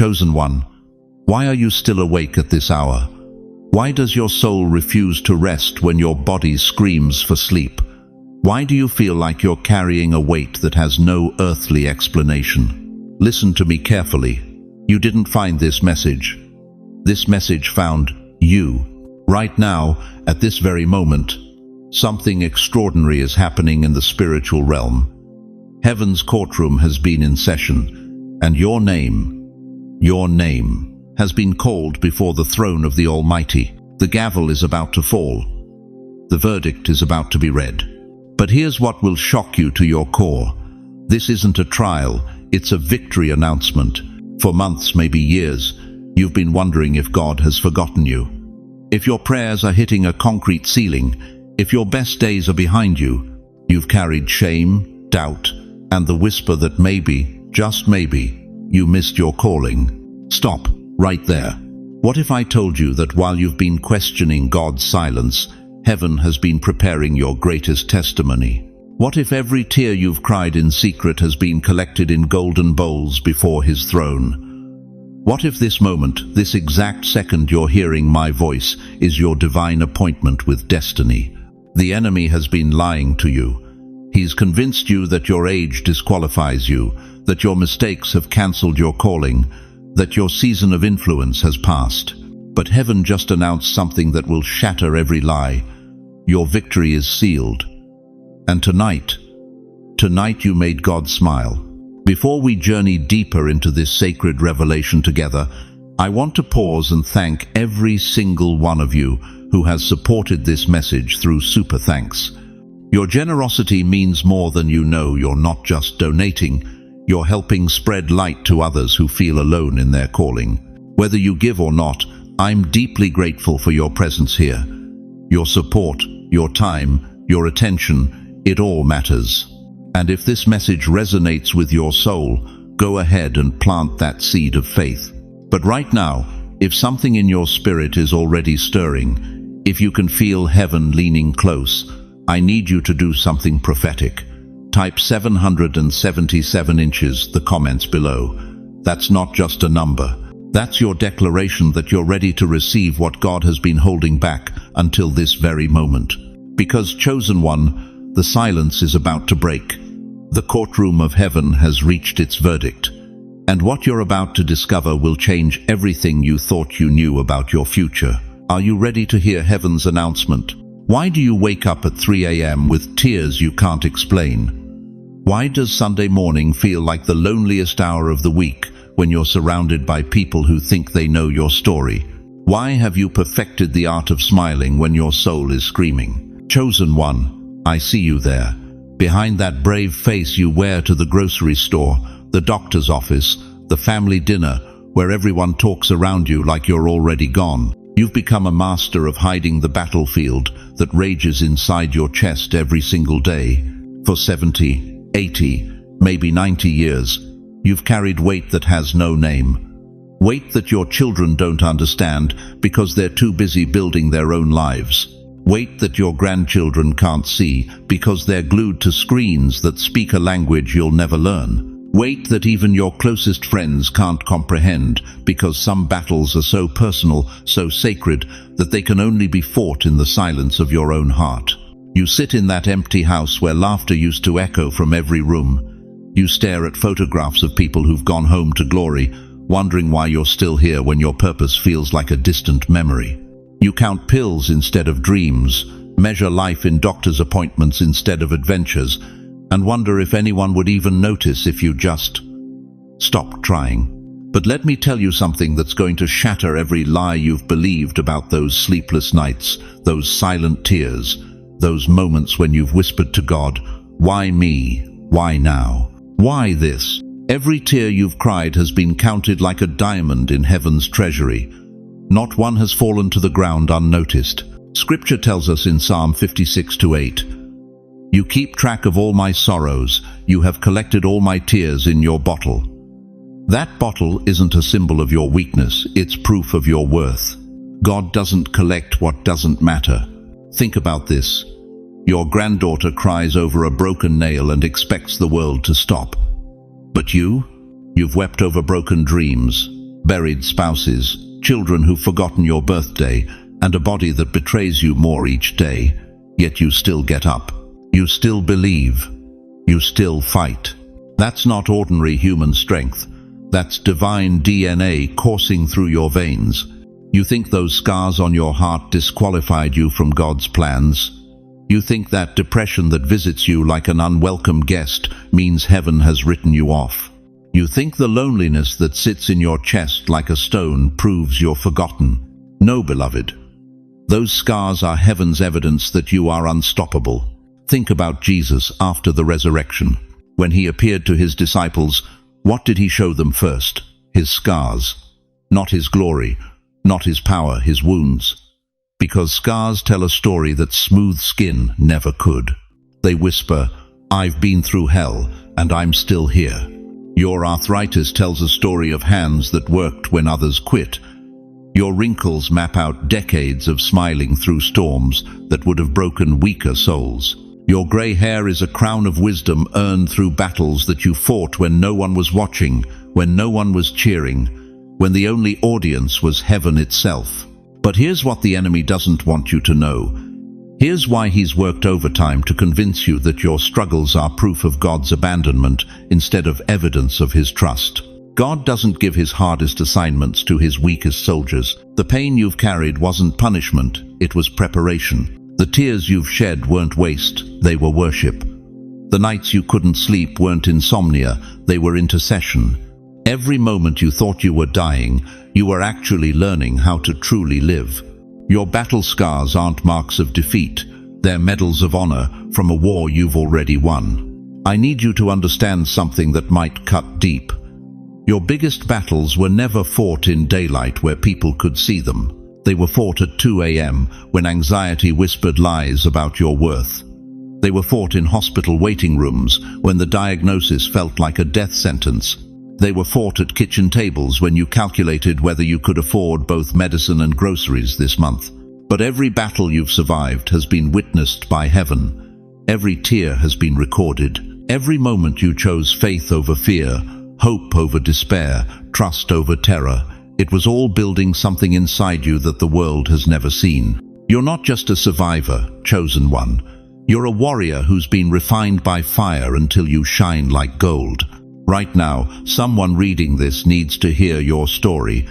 Chosen one, why are you still awake at this hour? Why does your soul refuse to rest when your body screams for sleep? Why do you feel like you're carrying a weight that has no earthly explanation? Listen to me carefully. You didn't find this message. This message found you. Right now, at this very moment, something extraordinary is happening in the spiritual realm. Heaven's courtroom has been in session, and your name has been called before the throne of the Almighty. The gavel is about to fall. The verdict is about to be read. But here's what will shock you to your core. This isn't a trial, it's a victory announcement. For months, maybe years, you've been wondering if God has forgotten you. If your prayers are hitting a concrete ceiling, if your best days are behind you, you've carried shame, doubt, and the whisper that maybe, just maybe, you missed your calling. Stop, right there. What if I told you that while you've been questioning God's silence, heaven has been preparing your greatest testimony? What if every tear you've cried in secret has been collected in golden bowls before His throne? What if this moment, this exact second you're hearing my voice, is your divine appointment with destiny? The enemy has been lying to you. He's convinced you that your age disqualifies you, that your mistakes have cancelled your calling, that your season of influence has passed. But heaven just announced something that will shatter every lie. Your victory is sealed. And tonight you made God smile. Before we journey deeper into this sacred revelation together, I want to pause and thank every single one of you who has supported this message through super thanks. Your generosity means more than you know. You're not just donating, you're helping spread light to others who feel alone in their calling. Whether you give or not, I'm deeply grateful for your presence here. Your support, your time, your attention, it all matters. And if this message resonates with your soul, go ahead and plant that seed of faith. But right now, if something in your spirit is already stirring, if you can feel heaven leaning close, I need you to do something prophetic. Type 777 inches, the comments below. That's not just a number. That's your declaration that you're ready to receive what God has been holding back until this very moment. Because, chosen one, the silence is about to break. The courtroom of heaven has reached its verdict. And what you're about to discover will change everything you thought you knew about your future. Are you ready to hear heaven's announcement? Why do you wake up at 3 a.m. with tears you can't explain? Why does Sunday morning feel like the loneliest hour of the week when you're surrounded by people who think they know your story? Why have you perfected the art of smiling when your soul is screaming? Chosen one, I see you there. Behind that brave face you wear to the grocery store, the doctor's office, the family dinner, where everyone talks around you like you're already gone. You've become a master of hiding the battlefield that rages inside your chest every single day. For 70, 80, maybe 90 years, you've carried weight that has no name. Weight that your children don't understand because they're too busy building their own lives. Weight that your grandchildren can't see because they're glued to screens that speak a language you'll never learn. Weight that even your closest friends can't comprehend because some battles are so personal, so sacred, that they can only be fought in the silence of your own heart. You sit in that empty house where laughter used to echo from every room. You stare at photographs of people who've gone home to glory, wondering why you're still here when your purpose feels like a distant memory. You count pills instead of dreams, measure life in doctor's appointments instead of adventures, and wonder if anyone would even notice if you just stopped trying. But let me tell you something that's going to shatter every lie you've believed about those sleepless nights, those silent tears, those moments when you've whispered to God, "Why me? Why now? Why this?" Every tear you've cried has been counted like a diamond in heaven's treasury. Not one has fallen to the ground unnoticed. Scripture tells us in Psalm 56:8, "You keep track of all my sorrows, you have collected all my tears in your bottle." That bottle isn't a symbol of your weakness, it's proof of your worth. God doesn't collect what doesn't matter. Think about this. Your granddaughter cries over a broken nail and expects the world to stop. But you've wept over broken dreams, buried spouses, children who've forgotten your birthday, and a body that betrays you more each day. Yet you still get up. You still believe. You still fight. That's not ordinary human strength. That's divine DNA coursing through your veins. You think those scars on your heart disqualified you from God's plans? You think that depression that visits you like an unwelcome guest means heaven has written you off? You think the loneliness that sits in your chest like a stone proves you're forgotten? No, beloved. Those scars are heaven's evidence that you are unstoppable. Think about Jesus after the resurrection. When he appeared to his disciples, what did he show them first? His scars. Not his glory, not his power, his wounds. Because scars tell a story that smooth skin never could. They whisper, "I've been through hell, and I'm still here." Your arthritis tells a story of hands that worked when others quit. Your wrinkles map out decades of smiling through storms that would have broken weaker souls. Your grey hair is a crown of wisdom earned through battles that you fought when no one was watching, when no one was cheering, when the only audience was heaven itself. But here's what the enemy doesn't want you to know. Here's why he's worked overtime to convince you that your struggles are proof of God's abandonment instead of evidence of his trust. God doesn't give his hardest assignments to his weakest soldiers. The pain you've carried wasn't punishment, it was preparation. The tears you've shed weren't waste, they were worship. The nights you couldn't sleep weren't insomnia, they were intercession. Every moment you thought you were dying, you were actually learning how to truly live. Your battle scars aren't marks of defeat, they're medals of honor from a war you've already won. I need you to understand something that might cut deep. Your biggest battles were never fought in daylight where people could see them. They were fought at 2 a.m. when anxiety whispered lies about your worth. They were fought in hospital waiting rooms when the diagnosis felt like a death sentence. They were fought at kitchen tables when you calculated whether you could afford both medicine and groceries this month. But every battle you've survived has been witnessed by heaven. Every tear has been recorded. Every moment you chose faith over fear, hope over despair, trust over terror. It was all building something inside you that the world has never seen. You're not just a survivor, chosen one. You're a warrior who's been refined by fire until you shine like gold. Right now, someone reading this needs to hear your story.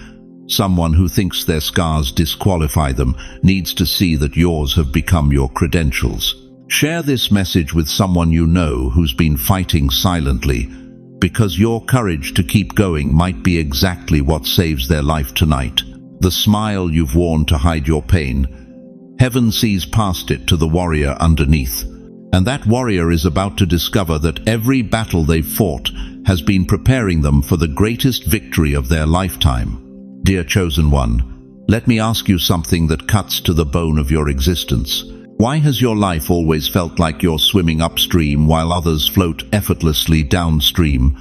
Someone who thinks their scars disqualify them needs to see that yours have become your credentials. Share this message with someone you know who's been fighting silently, because your courage to keep going might be exactly what saves their life tonight. The smile you've worn to hide your pain, heaven sees past it to the warrior underneath. And that warrior is about to discover that every battle they've fought has been preparing them for the greatest victory of their lifetime. Dear chosen one, let me ask you something that cuts to the bone of your existence. Why has your life always felt like you're swimming upstream while others float effortlessly downstream?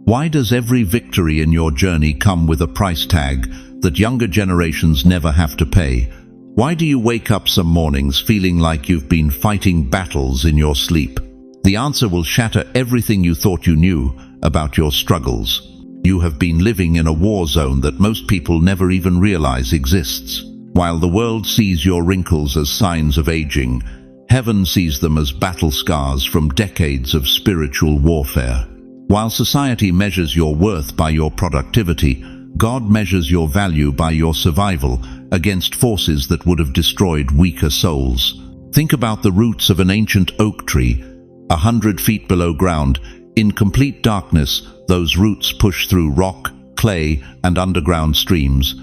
Why does every victory in your journey come with a price tag that younger generations never have to pay? Why do you wake up some mornings feeling like you've been fighting battles in your sleep? The answer will shatter everything you thought you knew about your struggles. You have been living in a war zone that most people never even realize exists. While the world sees your wrinkles as signs of aging, heaven sees them as battle scars from decades of spiritual warfare. While society measures your worth by your productivity, God measures your value by your survival against forces that would have destroyed weaker souls. Think about the roots of an ancient oak tree, 100 feet below ground. In complete darkness, those roots push through rock, clay, and underground streams.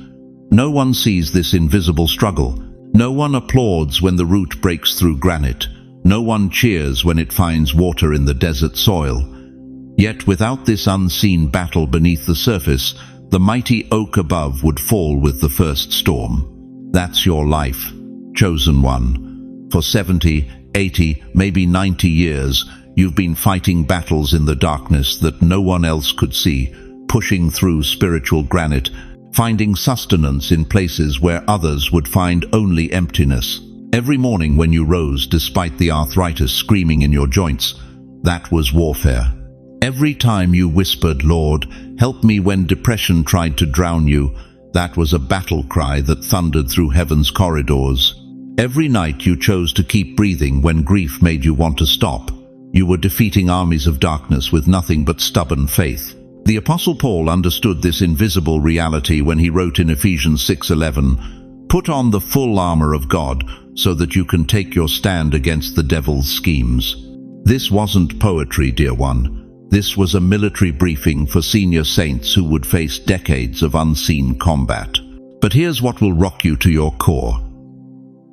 No one sees this invisible struggle. No one applauds when the root breaks through granite. No one cheers when it finds water in the desert soil. Yet without this unseen battle beneath the surface, the mighty oak above would fall with the first storm. That's your life, chosen one. For 70, 80, maybe 90 years, you've been fighting battles in the darkness that no one else could see, pushing through spiritual granite, finding sustenance in places where others would find only emptiness. Every morning when you rose despite the arthritis screaming in your joints, that was warfare. Every time you whispered, "Lord, help me," when depression tried to drown you, that was a battle cry that thundered through heaven's corridors. Every night you chose to keep breathing when grief made you want to stop. You were defeating armies of darkness with nothing but stubborn faith. The Apostle Paul understood this invisible reality when he wrote in Ephesians 6:11, "Put on the full armor of God so that you can take your stand against the devil's schemes." This wasn't poetry, dear one. This was a military briefing for senior saints who would face decades of unseen combat. But here's what will rock you to your core.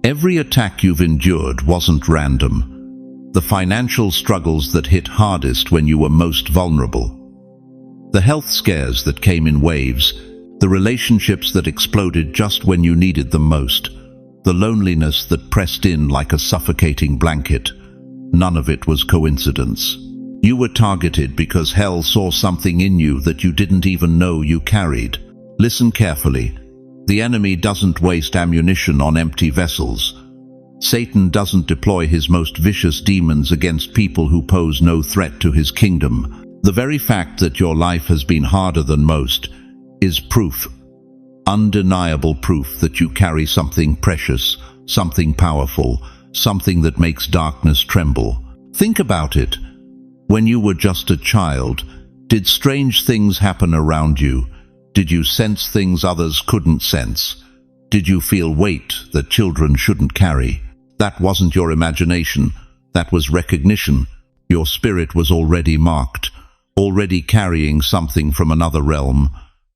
Every attack you've endured wasn't random. The financial struggles that hit hardest when you were most vulnerable, the health scares that came in waves, the relationships that exploded just when you needed them most, the loneliness that pressed in like a suffocating blanket, none of it was coincidence. You were targeted because hell saw something in you that you didn't even know you carried. Listen carefully. The enemy doesn't waste ammunition on empty vessels. Satan doesn't deploy his most vicious demons against people who pose no threat to his kingdom. The very fact that your life has been harder than most is proof, undeniable proof, that you carry something precious, something powerful, something that makes darkness tremble. Think about it. When you were just a child, did strange things happen around you? Did you sense things others couldn't sense? Did you feel weight that children shouldn't carry? That wasn't your imagination. That was recognition. Your spirit was already marked, already carrying something from another realm,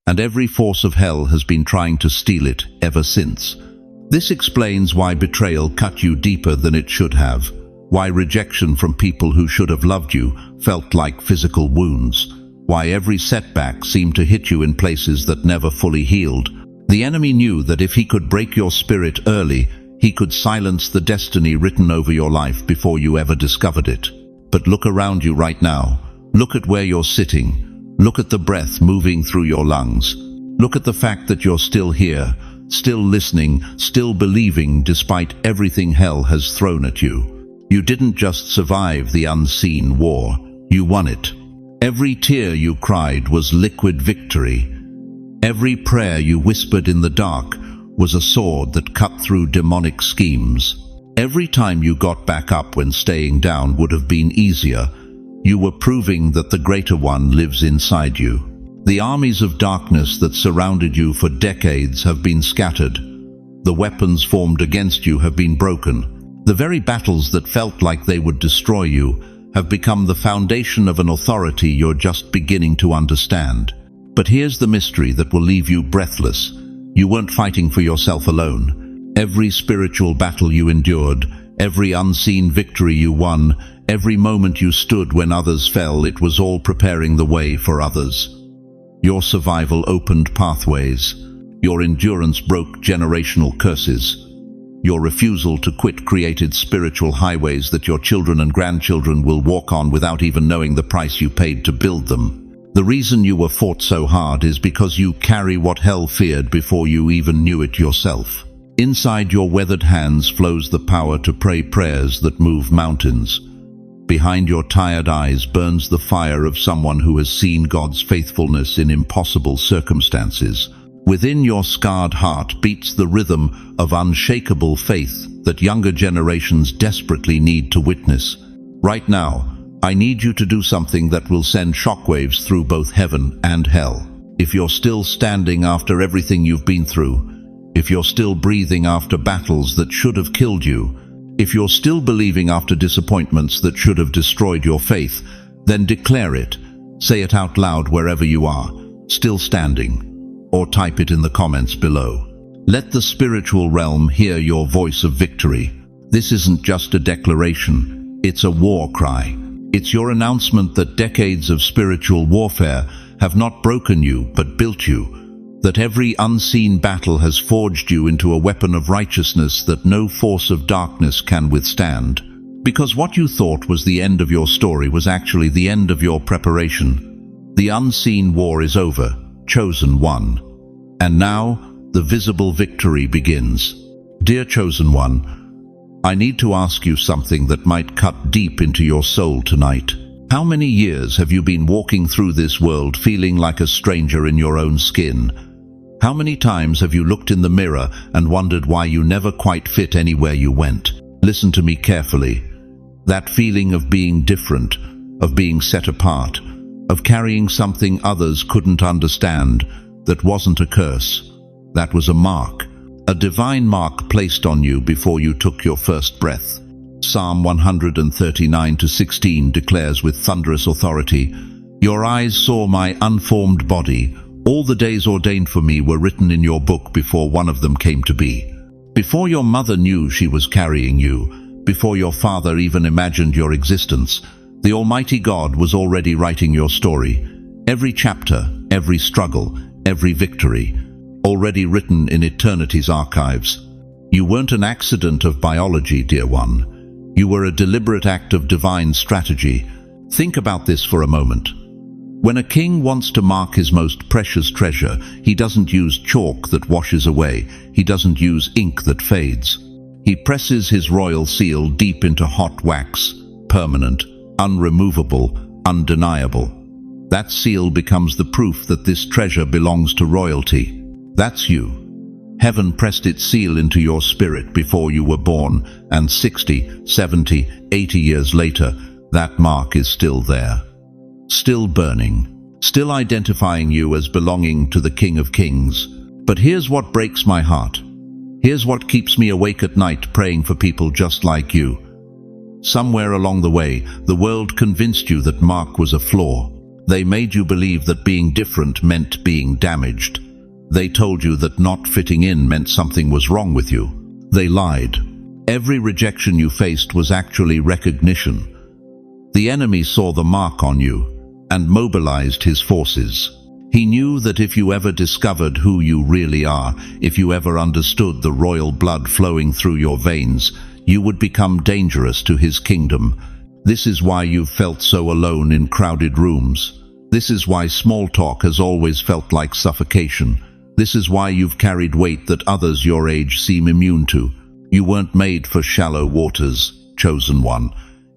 and every force of hell has been trying to steal it ever since. This explains why betrayal cut you deeper than it should have, why rejection from people who should have loved you felt like physical wounds, why every setback seemed to hit you in places that never fully healed. The enemy knew that if he could break your spirit early, he could silence the destiny written over your life before you ever discovered it. But look around you right now. Look at where you're sitting. Look at the breath moving through your lungs. Look at the fact that you're still here, still listening, still believing despite everything hell has thrown at you. You didn't just survive the unseen war, you won it. Every tear you cried was liquid victory. Every prayer you whispered in the dark was a sword that cut through demonic schemes. Every time you got back up when staying down would have been easier, you were proving that the greater one lives inside you. The armies of darkness that surrounded you for decades have been scattered. The weapons formed against you have been broken. The very battles that felt like they would destroy you have become the foundation of an authority you're just beginning to understand. But here's the mystery that will leave you breathless. You weren't fighting for yourself alone. Every spiritual battle you endured, every unseen victory you won, every moment you stood when others fell, it was all preparing the way for others. Your survival opened pathways. Your endurance broke generational curses. Your refusal to quit created spiritual highways that your children and grandchildren will walk on without even knowing the price you paid to build them. The reason you were fought so hard is because you carry what hell feared before you even knew it yourself. Inside your weathered hands flows the power to pray prayers that move mountains. Behind your tired eyes burns the fire of someone who has seen God's faithfulness in impossible circumstances. Within your scarred heart beats the rhythm of unshakable faith that younger generations desperately need to witness. Right now, I need you to do something that will send shockwaves through both heaven and hell. If you're still standing after everything you've been through, if you're still breathing after battles that should have killed you, if you're still believing after disappointments that should have destroyed your faith, then declare it. Say it out loud wherever you are, still standing, or type it in the comments below. Let the spiritual realm hear your voice of victory. This isn't just a declaration, it's a war cry. It's your announcement that decades of spiritual warfare have not broken you but built you, that every unseen battle has forged you into a weapon of righteousness that no force of darkness can withstand. Because what you thought was the end of your story was actually the end of your preparation. The unseen war is over, chosen one. And now, the visible victory begins. Dear chosen one, I need to ask you something that might cut deep into your soul tonight. How many years have you been walking through this world feeling like a stranger in your own skin? How many times have you looked in the mirror and wondered why you never quite fit anywhere you went? Listen to me carefully. That feeling of being different, of being set apart, of carrying something others couldn't understand, that wasn't a curse. That was a mark. A divine mark placed on you before you took your first breath. Psalm 139:16 declares with thunderous authority, "Your eyes saw my unformed body. All the days ordained for me were written in your book before one of them came to be." Before your mother knew she was carrying you, before your father even imagined your existence, the Almighty God was already writing your story. Every chapter, every struggle, every victory, already written in eternity's archives. You weren't an accident of biology, dear one. You were a deliberate act of divine strategy. Think about this for a moment. When a king wants to mark his most precious treasure, he doesn't use chalk that washes away. He doesn't use ink that fades. He presses his royal seal deep into hot wax, permanent, unremovable, undeniable. That seal becomes the proof that this treasure belongs to royalty. That's you. Heaven pressed its seal into your spirit before you were born, and 60, 70, 80 years later, that mark is still there. Still burning. Still identifying you as belonging to the King of Kings. But here's what breaks my heart. Here's what keeps me awake at night praying for people just like you. Somewhere along the way, the world convinced you that Mark was a flaw. They made you believe that being different meant being damaged. They told you that not fitting in meant something was wrong with you. They lied. Every rejection you faced was actually recognition. The enemy saw the mark on you and mobilized his forces. He knew that if you ever discovered who you really are, if you ever understood the royal blood flowing through your veins, you would become dangerous to his kingdom. This is why you've felt so alone in crowded rooms. This is why small talk has always felt like suffocation. This is why you've carried weight that others your age seem immune to. You weren't made for shallow waters, chosen one.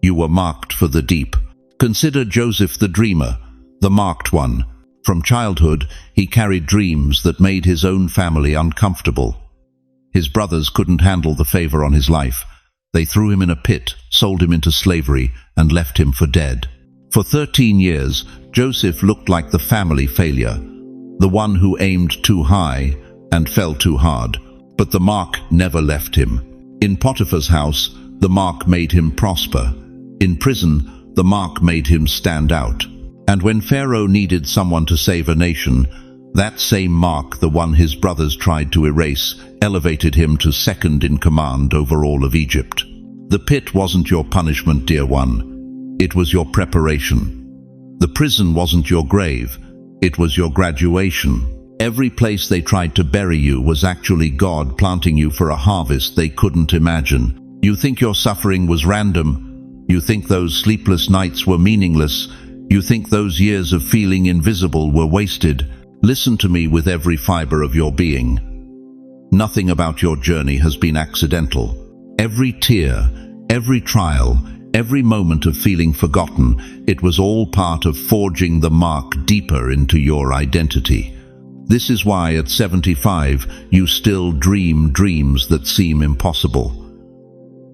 You were marked for the deep. Consider Joseph the dreamer, the marked one. From childhood, he carried dreams that made his own family uncomfortable. His brothers couldn't handle the favor on his life. They threw him in a pit, sold him into slavery, and left him for dead. For 13 years, Joseph looked like the family failure, the one who aimed too high and fell too hard. But the mark never left him. In Potiphar's house, the mark made him prosper. In prison, the mark made him stand out. And when Pharaoh needed someone to save a nation, that same mark, the one his brothers tried to erase, elevated him to second in command over all of Egypt. The pit wasn't your punishment, dear one. It was your preparation. The prison wasn't your grave. It was your graduation. Every place they tried to bury you was actually God planting you for a harvest they couldn't imagine. You think your suffering was random. You think those sleepless nights were meaningless. You think those years of feeling invisible were wasted. Listen to me with every fiber of your being. Nothing about your journey has been accidental. Every tear, every trial, every moment of feeling forgotten, it was all part of forging the mark deeper into your identity. This is why at 75 you still dream dreams that seem impossible.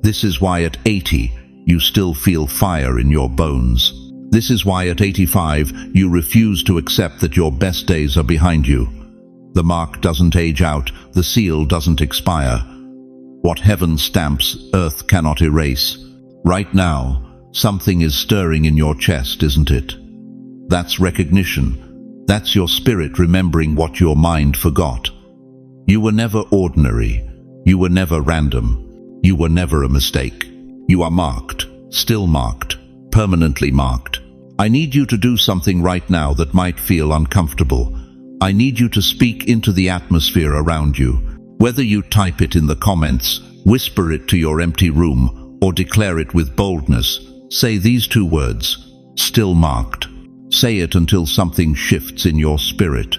This is why at 80 you still feel fire in your bones. This is why at 85 you refuse to accept that your best days are behind you. The mark doesn't age out, the seal doesn't expire. What heaven stamps, earth cannot erase. Right now, something is stirring in your chest, isn't it? That's recognition. That's your spirit remembering what your mind forgot. You were never ordinary. You were never random. You were never a mistake. You are marked, still marked, permanently marked. I need you to do something right now that might feel uncomfortable. I need you to speak into the atmosphere around you. Whether you type it in the comments, whisper it to your empty room, or declare it with boldness, say these two words, still marked. Say it until something shifts in your spirit.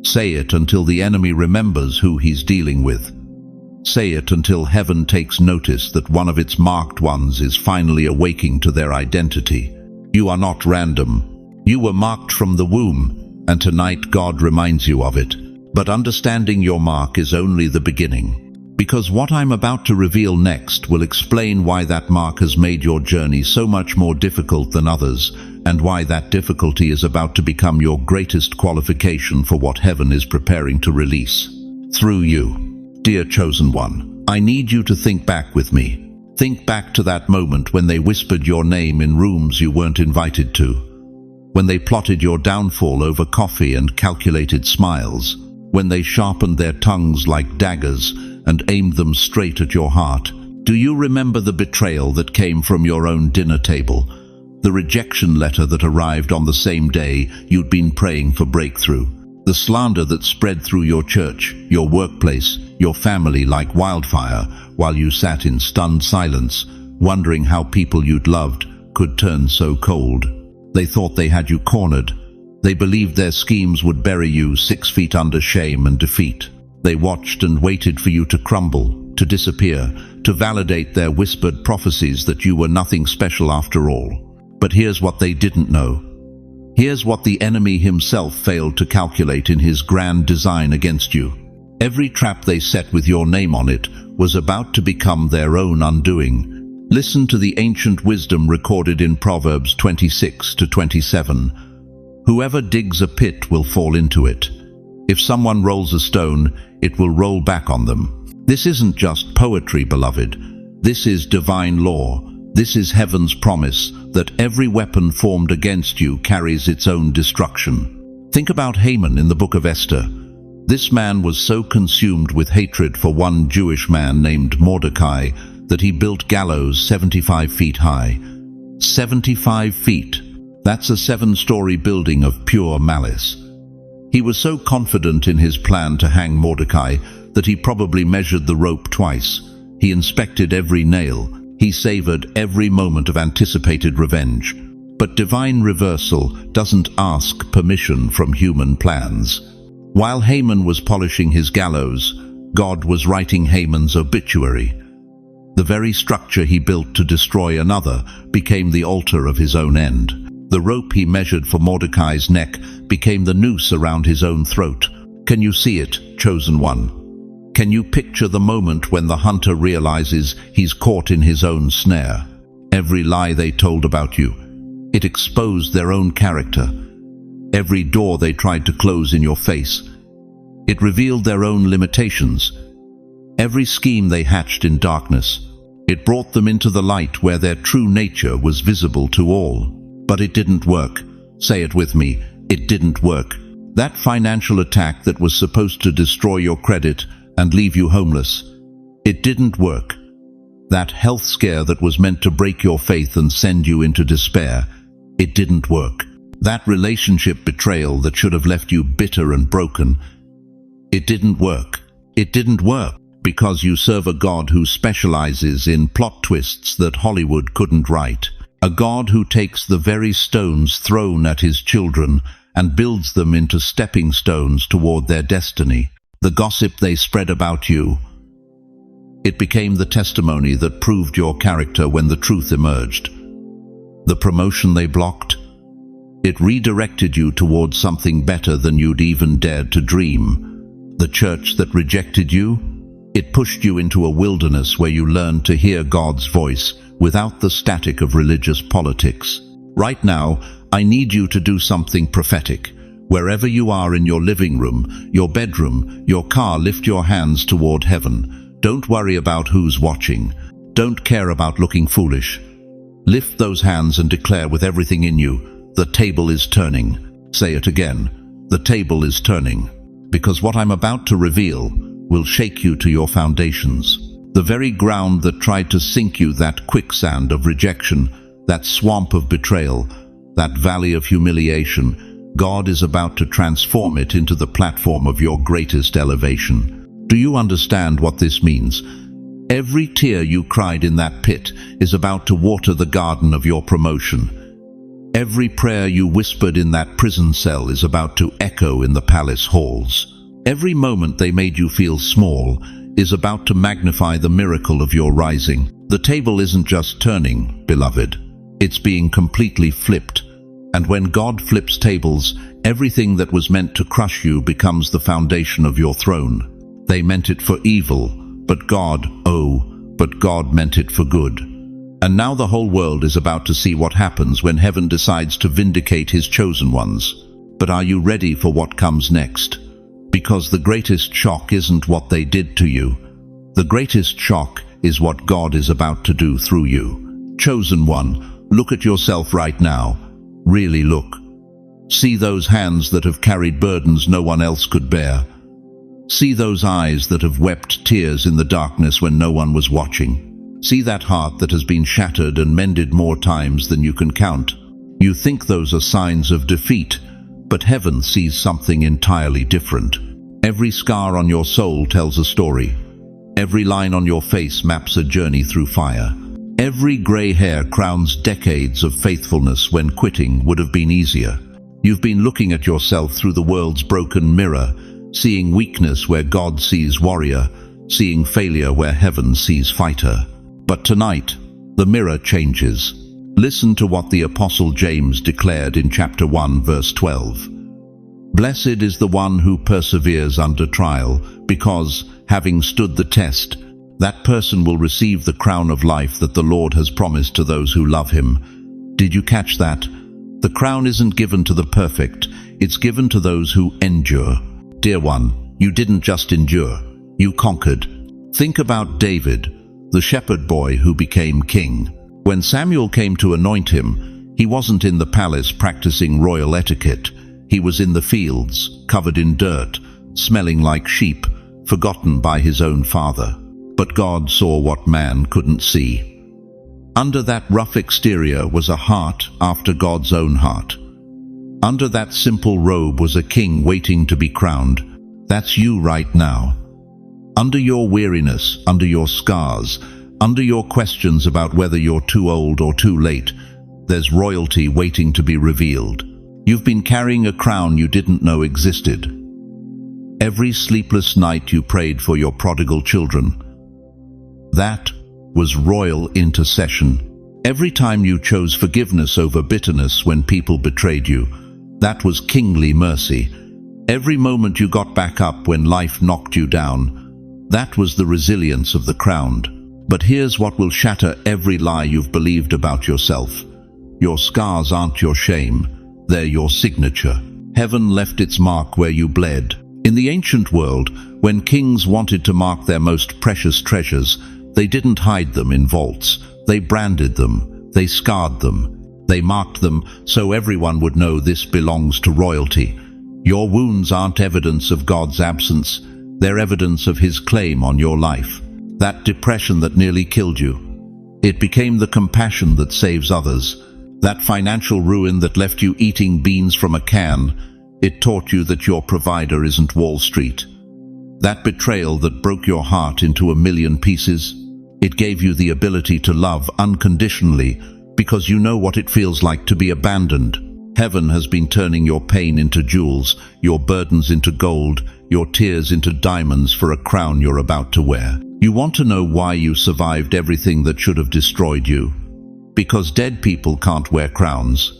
Say it until the enemy remembers who he's dealing with. Say it until heaven takes notice that one of its marked ones is finally awaking to their identity. You are not random. You were marked from the womb, and tonight God reminds you of it. But understanding your mark is only the beginning. Because what I'm about to reveal next will explain why that mark has made your journey so much more difficult than others, and why that difficulty is about to become your greatest qualification for what heaven is preparing to release through you. Dear chosen one, I need you to think back with me. Think back to that moment when they whispered your name in rooms you weren't invited to, when they plotted your downfall over coffee and calculated smiles, when they sharpened their tongues like daggers and aimed them straight at your heart. Do you remember the betrayal that came from your own dinner table? The rejection letter that arrived on the same day you'd been praying for breakthrough? The slander that spread through your church, your workplace, your family like wildfire, while you sat in stunned silence, wondering how people you'd loved could turn so cold? They thought they had you cornered. They believed their schemes would bury you 6 feet under shame and defeat. They watched and waited for you to crumble, to disappear, to validate their whispered prophecies that you were nothing special after all. But here's what they didn't know. Here's what the enemy himself failed to calculate in his grand design against you. Every trap they set with your name on it was about to become their own undoing. Listen to the ancient wisdom recorded in Proverbs 26-27. Whoever digs a pit will fall into it. If someone rolls a stone, it will roll back on them. This isn't just poetry, beloved. This is divine law. This is heaven's promise that every weapon formed against you carries its own destruction. Think about Haman in the book of Esther. This man was so consumed with hatred for one Jewish man named Mordecai that he built gallows 75 feet high. 75 feet. That's a 7-story building of pure malice. He was so confident in his plan to hang Mordecai that he probably measured the rope twice. He inspected every nail. He savored every moment of anticipated revenge. But divine reversal doesn't ask permission from human plans. While Haman was polishing his gallows, God was writing Haman's obituary. The very structure he built to destroy another became the altar of his own end. The rope he measured for Mordecai's neck became the noose around his own throat. Can you see it, chosen one? Can you picture the moment when the hunter realizes he's caught in his own snare? Every lie they told about you, it exposed their own character. Every door they tried to close in your face, it revealed their own limitations. Every scheme they hatched in darkness, it brought them into the light where their true nature was visible to all. But it didn't work. Say it with me, it didn't work. That financial attack that was supposed to destroy your credit and leave you homeless, it didn't work. That health scare that was meant to break your faith and send you into despair, it didn't work. That relationship betrayal that should have left you bitter and broken, it didn't work. It didn't work because you serve a God who specializes in plot twists that Hollywood couldn't write. A God who takes the very stones thrown at his children and builds them into stepping stones toward their destiny. The gossip they spread about you, it became the testimony that proved your character when the truth emerged. The promotion they blocked, it redirected you towards something better than you'd even dared to dream. The church that rejected you, it pushed you into a wilderness where you learned to hear God's voice without the static of religious politics. Right now, I need you to do something prophetic. Wherever you are in your living room, your bedroom, your car, lift your hands toward heaven. Don't worry about who's watching. Don't care about looking foolish. Lift those hands and declare with everything in you, the table is turning. Say it again, the table is turning. Because what I'm about to reveal will shake you to your foundations. The very ground that tried to sink you, that quicksand of rejection, that swamp of betrayal, that valley of humiliation, God is about to transform it into the platform of your greatest elevation. Do you understand what this means? Every tear you cried in that pit is about to water the garden of your promotion. Every prayer you whispered in that prison cell is about to echo in the palace halls. Every moment they made you feel small is about to magnify the miracle of your rising. The table isn't just turning, beloved. It's being completely flipped. And when God flips tables, everything that was meant to crush you becomes the foundation of your throne. They meant it for evil, but God meant it for good. And now the whole world is about to see what happens when heaven decides to vindicate his chosen ones. But are you ready for what comes next? Because the greatest shock isn't what they did to you. The greatest shock is what God is about to do through you. Chosen one, look at yourself right now. Really look. See those hands that have carried burdens no one else could bear. See those eyes that have wept tears in the darkness when no one was watching. See that heart that has been shattered and mended more times than you can count. You think those are signs of defeat, but heaven sees something entirely different. Every scar on your soul tells a story. Every line on your face maps a journey through fire. Every grey hair crowns decades of faithfulness when quitting would have been easier. You've been looking at yourself through the world's broken mirror, seeing weakness where God sees warrior, seeing failure where heaven sees fighter. But tonight, the mirror changes. Listen to what the Apostle James declared in chapter 1, verse 12. Blessed is the one who perseveres under trial, because, having stood the test, that person will receive the crown of life that the Lord has promised to those who love him. Did you catch that? The crown isn't given to the perfect, it's given to those who endure. Dear one, you didn't just endure, you conquered. Think about David, the shepherd boy who became king. When Samuel came to anoint him, he wasn't in the palace practicing royal etiquette. He was in the fields, covered in dirt, smelling like sheep, forgotten by his own father. But God saw what man couldn't see. Under that rough exterior was a heart after God's own heart. Under that simple robe was a king waiting to be crowned. That's you right now. Under your weariness, under your scars, under your questions about whether you're too old or too late, there's royalty waiting to be revealed. You've been carrying a crown you didn't know existed. Every sleepless night you prayed for your prodigal children. That was royal intercession. Every time you chose forgiveness over bitterness when people betrayed you, that was kingly mercy. Every moment you got back up when life knocked you down, that was the resilience of the crowned. But here's what will shatter every lie you've believed about yourself. Your scars aren't your shame, they're your signature. Heaven left its mark where you bled. In the ancient world, when kings wanted to mark their most precious treasures, they didn't hide them in vaults. They branded them. They scarred them. They marked them so everyone would know this belongs to royalty. Your wounds aren't evidence of God's absence. They're evidence of his claim on your life. That depression that nearly killed you, it became the compassion that saves others. That financial ruin that left you eating beans from a can, it taught you that your provider isn't Wall Street. That betrayal that broke your heart into 1,000,000 pieces, it gave you the ability to love unconditionally because you know what it feels like to be abandoned. Heaven has been turning your pain into jewels, your burdens into gold, your tears into diamonds for a crown you're about to wear. You want to know why you survived everything that should have destroyed you? Because dead people can't wear crowns.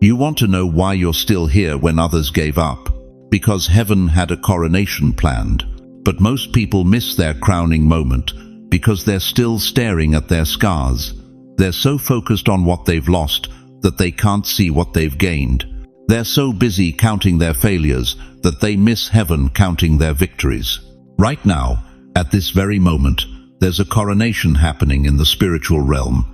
You want to know why you're still here when others gave up? Because heaven had a coronation planned. But most people miss their crowning moment because they're still staring at their scars. They're so focused on what they've lost that they can't see what they've gained. They're so busy counting their failures that they miss heaven counting their victories. Right now, at this very moment, there's a coronation happening in the spiritual realm.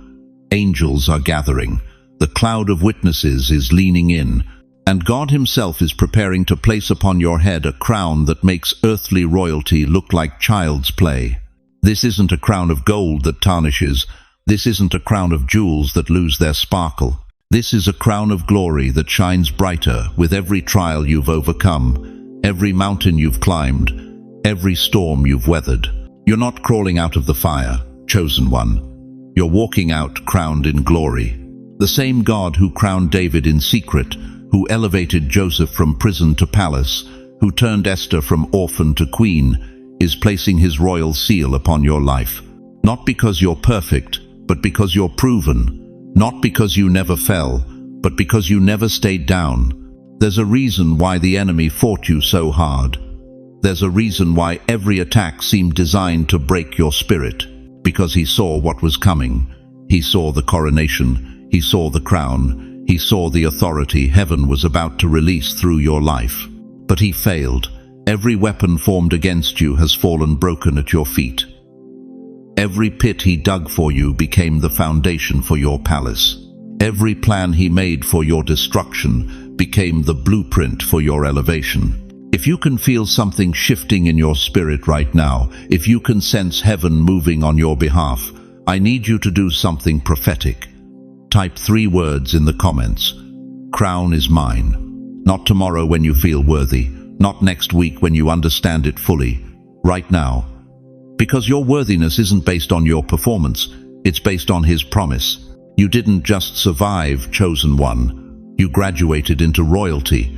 Angels are gathering. The cloud of witnesses is leaning in, and God himself is preparing to place upon your head a crown that makes earthly royalty look like child's play. This isn't a crown of gold that tarnishes. This isn't a crown of jewels that lose their sparkle. This is a crown of glory that shines brighter with every trial you've overcome, every mountain you've climbed, every storm you've weathered. You're not crawling out of the fire, chosen one. You're walking out crowned in glory. The same God who crowned David in secret, who elevated Joseph from prison to palace, who turned Esther from orphan to queen, is placing his royal seal upon your life. Not because you're perfect, but because you're proven. Not because you never fell, but because you never stayed down. There's a reason why the enemy fought you so hard. There's a reason why every attack seemed designed to break your spirit. Because he saw what was coming. He saw the coronation. He saw the crown. He saw the authority heaven was about to release through your life. But he failed. Every weapon formed against you has fallen broken at your feet. Every pit he dug for you became the foundation for your palace. Every plan he made for your destruction became the blueprint for your elevation. If you can feel something shifting in your spirit right now, if you can sense heaven moving on your behalf, I need you to do something prophetic. Type 3 words in the comments. Crown is mine. Not tomorrow when you feel worthy, not next week when you understand it fully. Right now. Because your worthiness isn't based on your performance, it's based on his promise. You didn't just survive, chosen one. You graduated into royalty.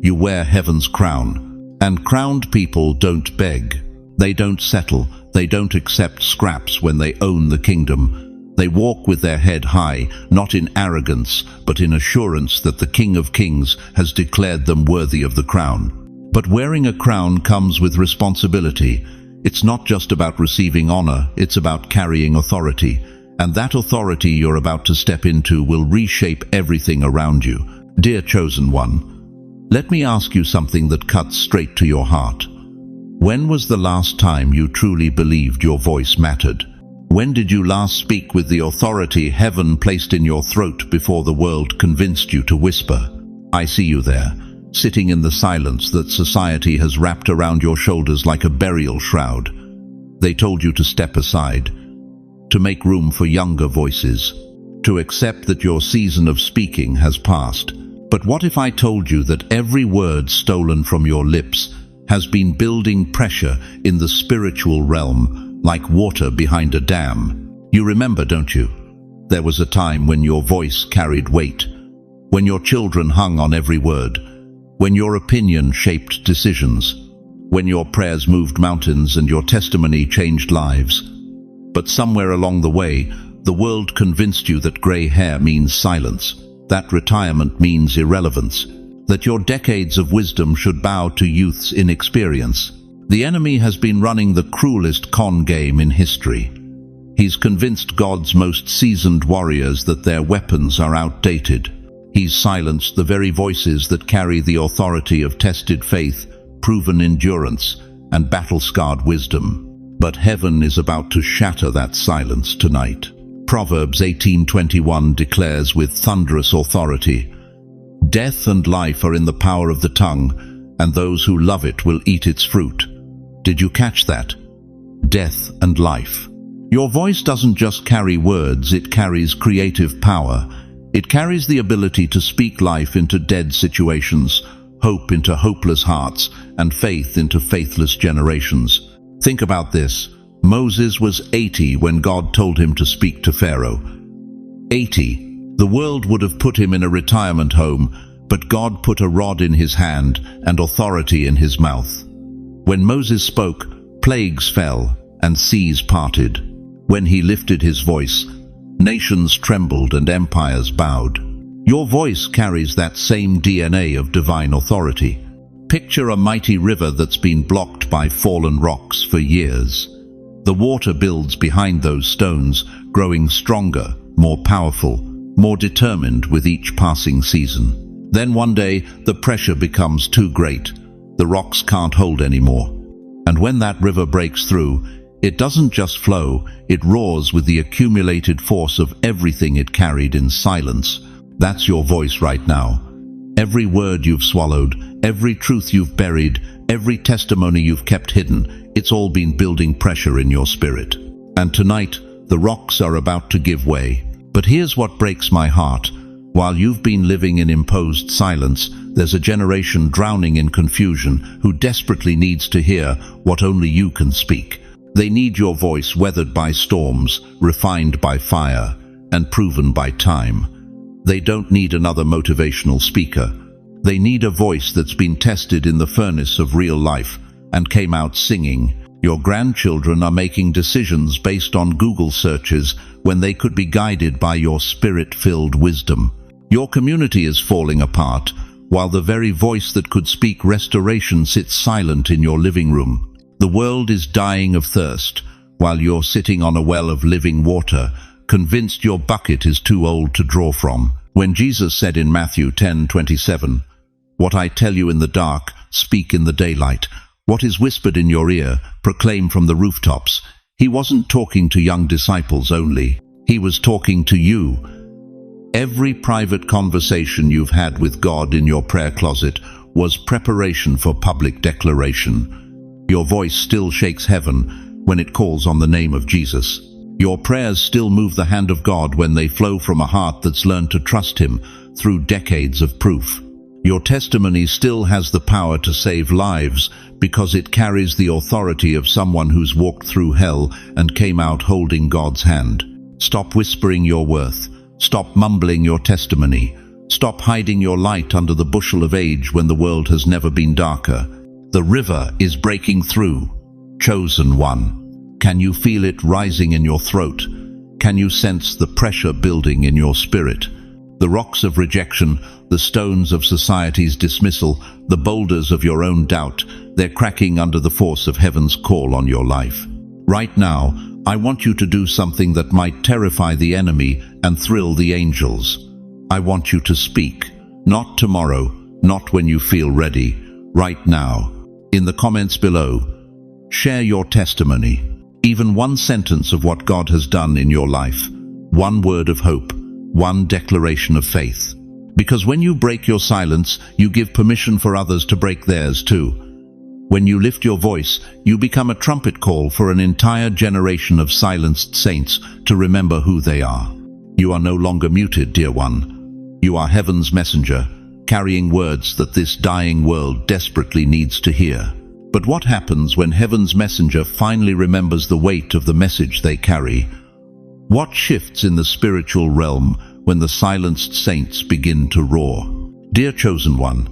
You wear heaven's crown. And crowned people don't beg. They don't settle. They don't accept scraps when they own the kingdom. They walk with their head high, not in arrogance, but in assurance that the King of Kings has declared them worthy of the crown. But wearing a crown comes with responsibility. It's not just about receiving honor, it's about carrying authority. And that authority you're about to step into will reshape everything around you. Dear chosen one, let me ask you something that cuts straight to your heart. When was the last time you truly believed your voice mattered? When did you last speak with the authority heaven placed in your throat before the world convinced you to whisper? I see you there, sitting in the silence that society has wrapped around your shoulders like a burial shroud. They told you to step aside, to make room for younger voices, to accept that your season of speaking has passed. But what if I told you that every word stolen from your lips has been building pressure in the spiritual realm, like water behind a dam? You remember, don't you? There was a time when your voice carried weight, when your children hung on every word, when your opinion shaped decisions, when your prayers moved mountains and your testimony changed lives. But somewhere along the way, the world convinced you that gray hair means silence, that retirement means irrelevance, that your decades of wisdom should bow to youth's inexperience. The enemy has been running the cruelest con game in history. He's convinced God's most seasoned warriors that their weapons are outdated. He's silenced the very voices that carry the authority of tested faith, proven endurance, and battle-scarred wisdom. But heaven is about to shatter that silence tonight. Proverbs 18:21 declares with thunderous authority, "Death and life are in the power of the tongue, and those who love it will eat its fruit." Did you catch that? Death and life. Your voice doesn't just carry words, it carries creative power. It carries the ability to speak life into dead situations, hope into hopeless hearts, and faith into faithless generations. Think about this. Moses was 80 when God told him to speak to Pharaoh. 80. The world would have put him in a retirement home, but God put a rod in his hand and authority in his mouth. When Moses spoke, plagues fell and seas parted. When he lifted his voice, nations trembled and empires bowed. Your voice carries that same DNA of divine authority. Picture a mighty river that's been blocked by fallen rocks for years. The water builds behind those stones, growing stronger, more powerful, more determined with each passing season. Then one day, the pressure becomes too great. The rocks can't hold anymore. And when that river breaks through, it doesn't just flow, it roars with the accumulated force of everything it carried in silence. That's your voice right now. Every word you've swallowed, every truth you've buried, every testimony you've kept hidden, it's all been building pressure in your spirit. And tonight, the rocks are about to give way. But here's what breaks my heart. While you've been living in imposed silence, there's a generation drowning in confusion who desperately needs to hear what only you can speak. They need your voice weathered by storms, refined by fire, and proven by time. They don't need another motivational speaker. They need a voice that's been tested in the furnace of real life and came out singing, Your grandchildren are making decisions based on Google searches when they could be guided by your spirit-filled wisdom. Your community is falling apart, while the very voice that could speak restoration sits silent in your living room. The world is dying of thirst, while you're sitting on a well of living water, convinced your bucket is too old to draw from. When Jesus said in Matthew 10:27, "What I tell you in the dark, speak in the daylight. What is whispered in your ear, proclaim from the rooftops," he wasn't talking to young disciples only. He was talking to you. Every private conversation you've had with God in your prayer closet was preparation for public declaration. Your voice still shakes heaven when it calls on the name of Jesus. Your prayers still move the hand of God when they flow from a heart that's learned to trust Him through decades of proof. Your testimony still has the power to save lives because it carries the authority of someone who's walked through hell and came out holding God's hand. Stop whispering your worth. Stop mumbling your testimony. Stop hiding your light under the bushel of age when the world has never been darker. The river is breaking through. Chosen one. Can you feel it rising in your throat? Can you sense the pressure building in your spirit? The rocks of rejection, the stones of society's dismissal, the boulders of your own doubt, they're cracking under the force of heaven's call on your life. Right now, I want you to do something that might terrify the enemy and thrill the angels. I want you to speak. Not tomorrow, not when you feel ready. Right now. In the comments below, share your testimony. Even one sentence of what God has done in your life. One word of hope. One declaration of faith. Because when you break your silence, you give permission for others to break theirs too. When you lift your voice, you become a trumpet call for an entire generation of silenced saints to remember who they are. You are no longer muted, dear one. You are heaven's messenger, carrying words that this dying world desperately needs to hear. But what happens when heaven's messenger finally remembers the weight of the message they carry? What shifts in the spiritual realm when the silenced saints begin to roar? Dear chosen one,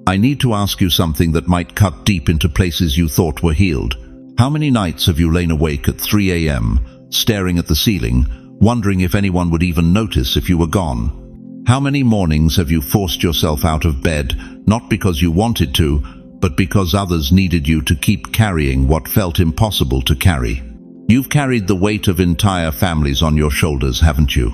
I need to ask you something that might cut deep into places you thought were healed. How many nights have you lain awake at 3 a.m., staring at the ceiling, wondering if anyone would even notice if you were gone? How many mornings have you forced yourself out of bed, not because you wanted to, but because others needed you to keep carrying what felt impossible to carry? You've carried the weight of entire families on your shoulders, haven't you?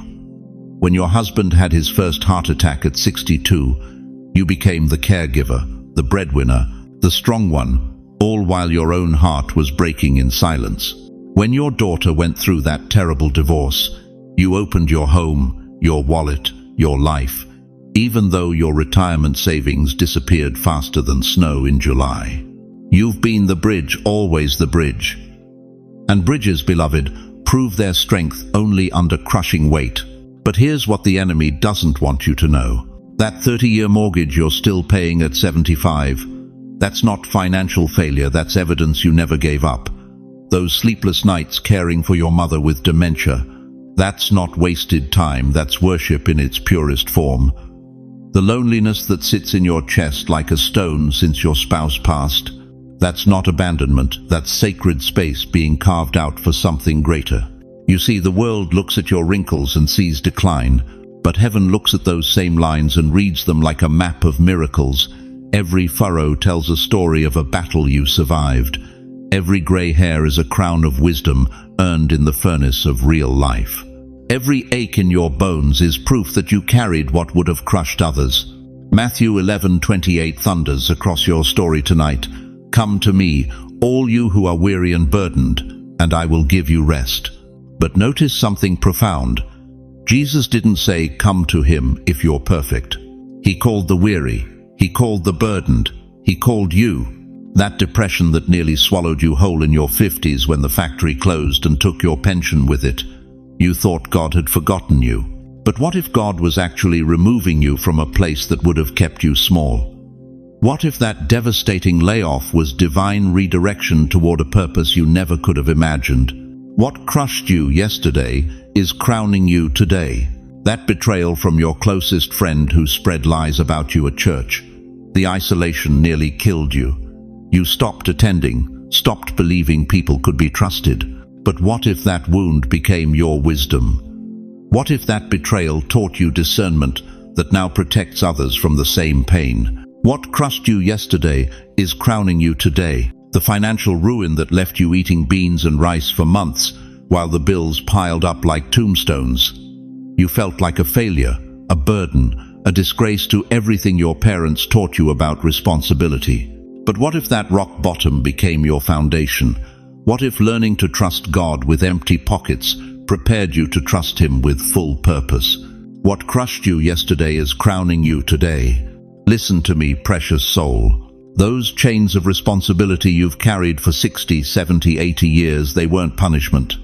When your husband had his first heart attack at 62, you became the caregiver, the breadwinner, the strong one, all while your own heart was breaking in silence. When your daughter went through that terrible divorce, you opened your home, your wallet, your life, even though your retirement savings disappeared faster than snow in July. You've been the bridge, always the bridge. And bridges, beloved, prove their strength only under crushing weight. But here's what the enemy doesn't want you to know. That 30-year mortgage you're still paying at 75, that's not financial failure, that's evidence you never gave up. Those sleepless nights caring for your mother with dementia, that's not wasted time, that's worship in its purest form. The loneliness that sits in your chest like a stone since your spouse passed, that's not abandonment, that's sacred space being carved out for something greater. You see, the world looks at your wrinkles and sees decline, but heaven looks at those same lines and reads them like a map of miracles. Every furrow tells a story of a battle you survived. Every gray hair is a crown of wisdom earned in the furnace of real life. Every ache in your bones is proof that you carried what would have crushed others. Matthew 11:28 thunders across your story tonight. Come to me, all you who are weary and burdened, and I will give you rest. But notice something profound. Jesus didn't say, come to him if you're perfect. He called the weary. He called the burdened. He called you. That depression that nearly swallowed you whole in your 50s when the factory closed and took your pension with it. You thought God had forgotten you. But what if God was actually removing you from a place that would have kept you small? What if that devastating layoff was divine redirection toward a purpose you never could have imagined? What crushed you yesterday is crowning you today. That betrayal from your closest friend who spread lies about you at church. The isolation nearly killed you. You stopped attending, stopped believing people could be trusted. But what if that wound became your wisdom? What if that betrayal taught you discernment that now protects others from the same pain? What crushed you yesterday is crowning you today. The financial ruin that left you eating beans and rice for months while the bills piled up like tombstones. You felt like a failure, a burden, a disgrace to everything your parents taught you about responsibility. But what if that rock bottom became your foundation? What if learning to trust God with empty pockets prepared you to trust Him with full purpose? What crushed you yesterday is crowning you today. Listen to me, precious soul. Those chains of responsibility you've carried for 60, 70, 80 years, they weren't punishment.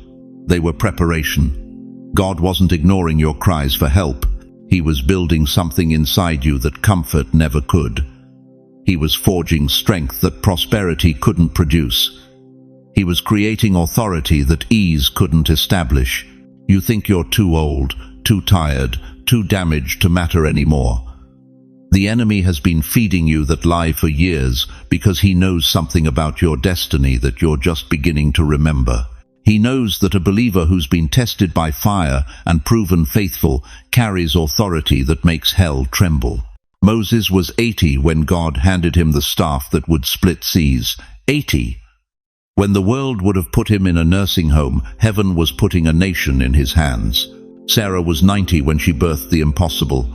They were preparation. God wasn't ignoring your cries for help. He was building something inside you that comfort never could. He was forging strength that prosperity couldn't produce. He was creating authority that ease couldn't establish. You think you're too old, too tired, too damaged to matter anymore. The enemy has been feeding you that lie for years because he knows something about your destiny that you're just beginning to remember. He knows that a believer who's been tested by fire and proven faithful carries authority that makes hell tremble. Moses was 80 when God handed him the staff that would split seas. 80. When the world would have put him in a nursing home, heaven was putting a nation in his hands. Sarah was 90 when she birthed the impossible.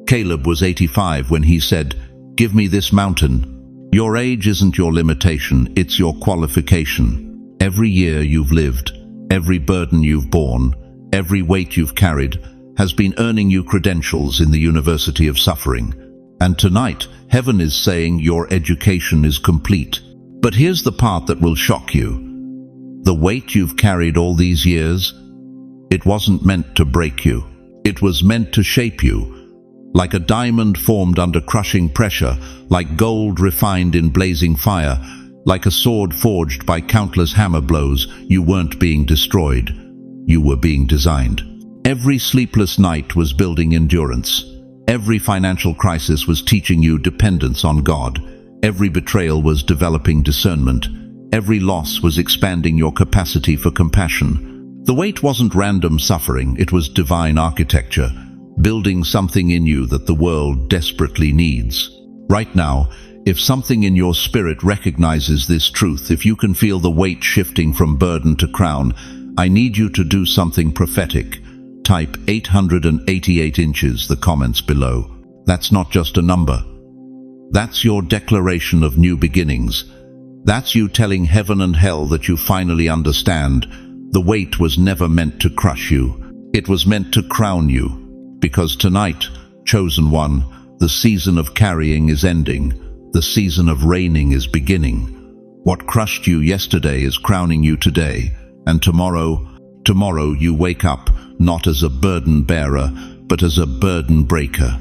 Caleb was 85 when he said, "Give me this mountain." Your age isn't your limitation, it's your qualification. Every year you've lived, every burden you've borne, every weight you've carried has been earning you credentials in the University of Suffering. And tonight, heaven is saying your education is complete. But here's the part that will shock you. The weight you've carried all these years, it wasn't meant to break you. It was meant to shape you. Like a diamond formed under crushing pressure, like gold refined in blazing fire, like a sword forged by countless hammer blows, you weren't being destroyed. You were being designed. Every sleepless night was building endurance. Every financial crisis was teaching you dependence on God. Every betrayal was developing discernment. Every loss was expanding your capacity for compassion. The weight wasn't random suffering, it was divine architecture, building something in you that the world desperately needs. Right now, if something in your spirit recognizes this truth, if you can feel the weight shifting from burden to crown, I need you to do something prophetic. Type 888 inches, the comments below. That's not just a number. That's your declaration of new beginnings. That's you telling heaven and hell that you finally understand. The weight was never meant to crush you. It was meant to crown you. Because tonight, chosen one, the season of carrying is ending. The season of reigning is beginning. What crushed you yesterday is crowning you today. And tomorrow you wake up not as a burden bearer, but as a burden breaker.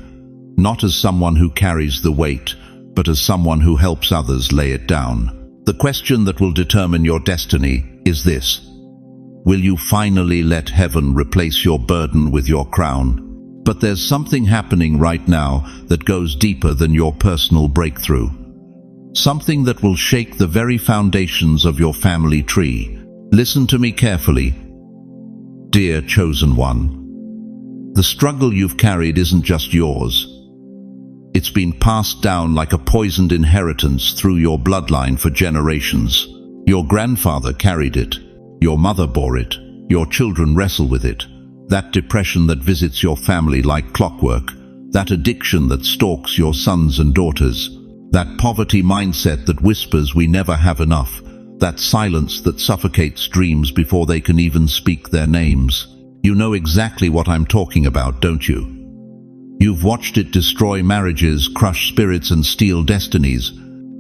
Not as someone who carries the weight, but as someone who helps others lay it down. The question that will determine your destiny is this: will you finally let heaven replace your burden with your crown? But there's something happening right now that goes deeper than your personal breakthrough. Something that will shake the very foundations of your family tree. Listen to me carefully, dear chosen one. The struggle you've carried isn't just yours. It's been passed down like a poisoned inheritance through your bloodline for generations. Your grandfather carried it. Your mother bore it. Your children wrestle with it. That depression that visits your family like clockwork. That addiction that stalks your sons and daughters. That poverty mindset that whispers we never have enough. That silence that suffocates dreams before they can even speak their names. You know exactly what I'm talking about, don't you? You've watched it destroy marriages, crush spirits and steal destinies.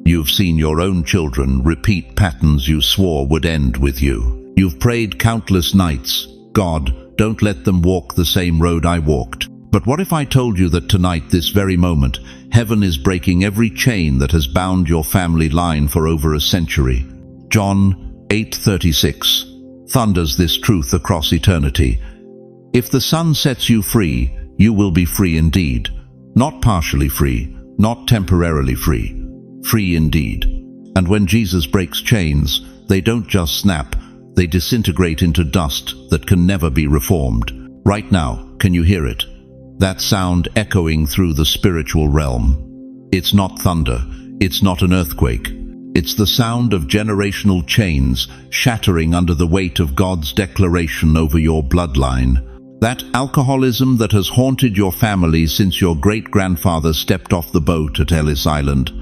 You've seen your own children repeat patterns you swore would end with you. You've prayed countless nights, God, don't let them walk the same road I walked. But what if I told you that tonight, this very moment, heaven is breaking every chain that has bound your family line for over a century? John 8:36 thunders this truth across eternity. If the Son sets you free, you will be free indeed. Not partially free, not temporarily free. Free indeed. And when Jesus breaks chains, they don't just snap, they disintegrate into dust that can never be reformed. Right now, can you hear it? That sound echoing through the spiritual realm. It's not thunder, it's not an earthquake. It's the sound of generational chains shattering under the weight of God's declaration over your bloodline. That alcoholism that has haunted your family since your great-grandfather stepped off the boat at Ellis Island.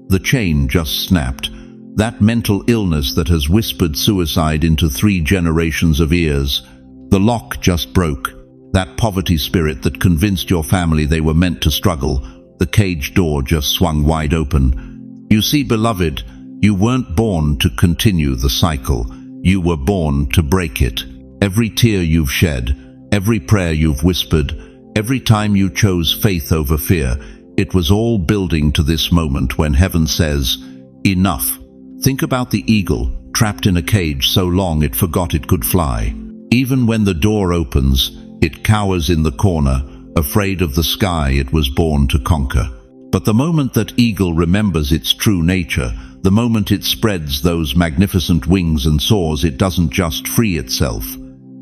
The chain just snapped. That mental illness that has whispered suicide into 3 generations of ears. The lock just broke. That poverty spirit that convinced your family they were meant to struggle. The cage door just swung wide open. You see, beloved, you weren't born to continue the cycle. You were born to break it. Every tear you've shed, every prayer you've whispered, every time you chose faith over fear, it was all building to this moment when heaven says, enough. Think about the eagle, trapped in a cage so long it forgot it could fly. Even when the door opens, it cowers in the corner, afraid of the sky it was born to conquer. But the moment that eagle remembers its true nature, the moment it spreads those magnificent wings and soars, it doesn't just free itself.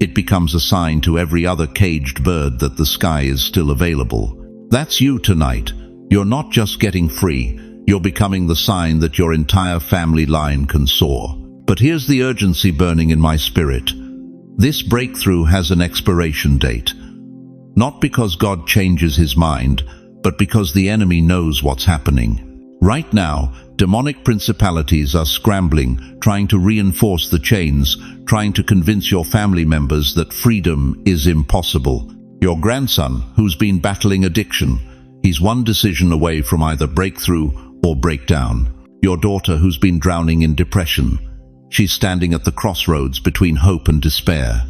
It becomes a sign to every other caged bird that the sky is still available. That's you tonight. You're not just getting free, you're becoming the sign that your entire family line can soar. But here's the urgency burning in my spirit. This breakthrough has an expiration date. Not because God changes his mind, but because the enemy knows what's happening. Right now, demonic principalities are scrambling, trying to reinforce the chains, trying to convince your family members that freedom is impossible. Your grandson, who's been battling addiction, he's one decision away from either breakthrough or breakdown. Your daughter, who's been drowning in depression, she's standing at the crossroads between hope and despair.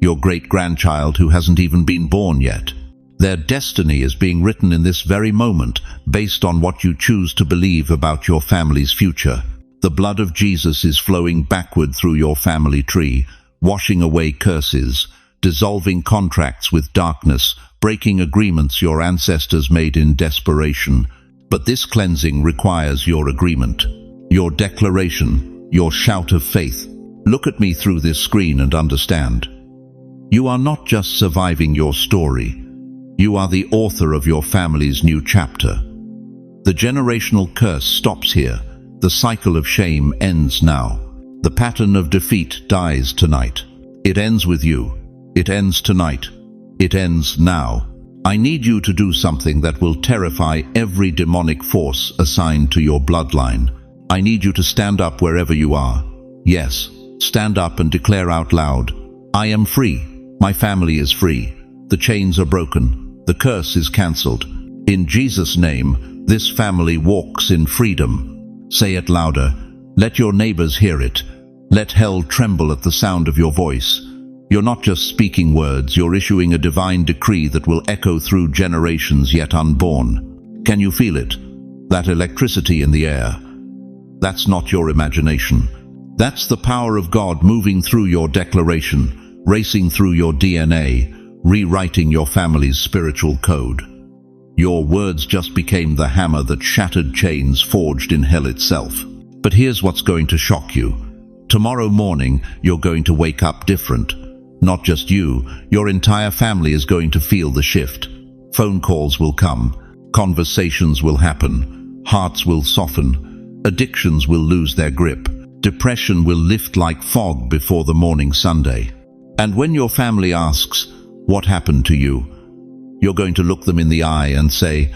Your great-grandchild, who hasn't even been born yet. Their destiny is being written in this very moment, based on what you choose to believe about your family's future. The blood of Jesus is flowing backward through your family tree, washing away curses, dissolving contracts with darkness, breaking agreements your ancestors made in desperation. But this cleansing requires your agreement, your declaration, your shout of faith. Look at me through this screen and understand. You are not just surviving your story. You are the author of your family's new chapter. The generational curse stops here. The cycle of shame ends now. The pattern of defeat dies tonight. It ends with you. It ends tonight. It ends now. I need you to do something that will terrify every demonic force assigned to your bloodline. I need you to stand up wherever you are. Yes, stand up and declare out loud, I am free. My family is free. The chains are broken. The curse is cancelled. In Jesus' name, this family walks in freedom. Say it louder. Let your neighbors hear it. Let hell tremble at the sound of your voice. You're not just speaking words, you're issuing a divine decree that will echo through generations yet unborn. Can you feel it? That electricity in the air. That's not your imagination. That's the power of God moving through your declaration, racing through your DNA, rewriting your family's spiritual code. Your words just became the hammer that shattered chains forged in hell itself. But here's what's going to shock you. Tomorrow morning, you're going to wake up different. Not just you, your entire family is going to feel the shift. Phone calls will come, conversations will happen, hearts will soften, addictions will lose their grip, depression will lift like fog before the morning Sunday. And when your family asks, what happened to you? You're going to look them in the eye and say,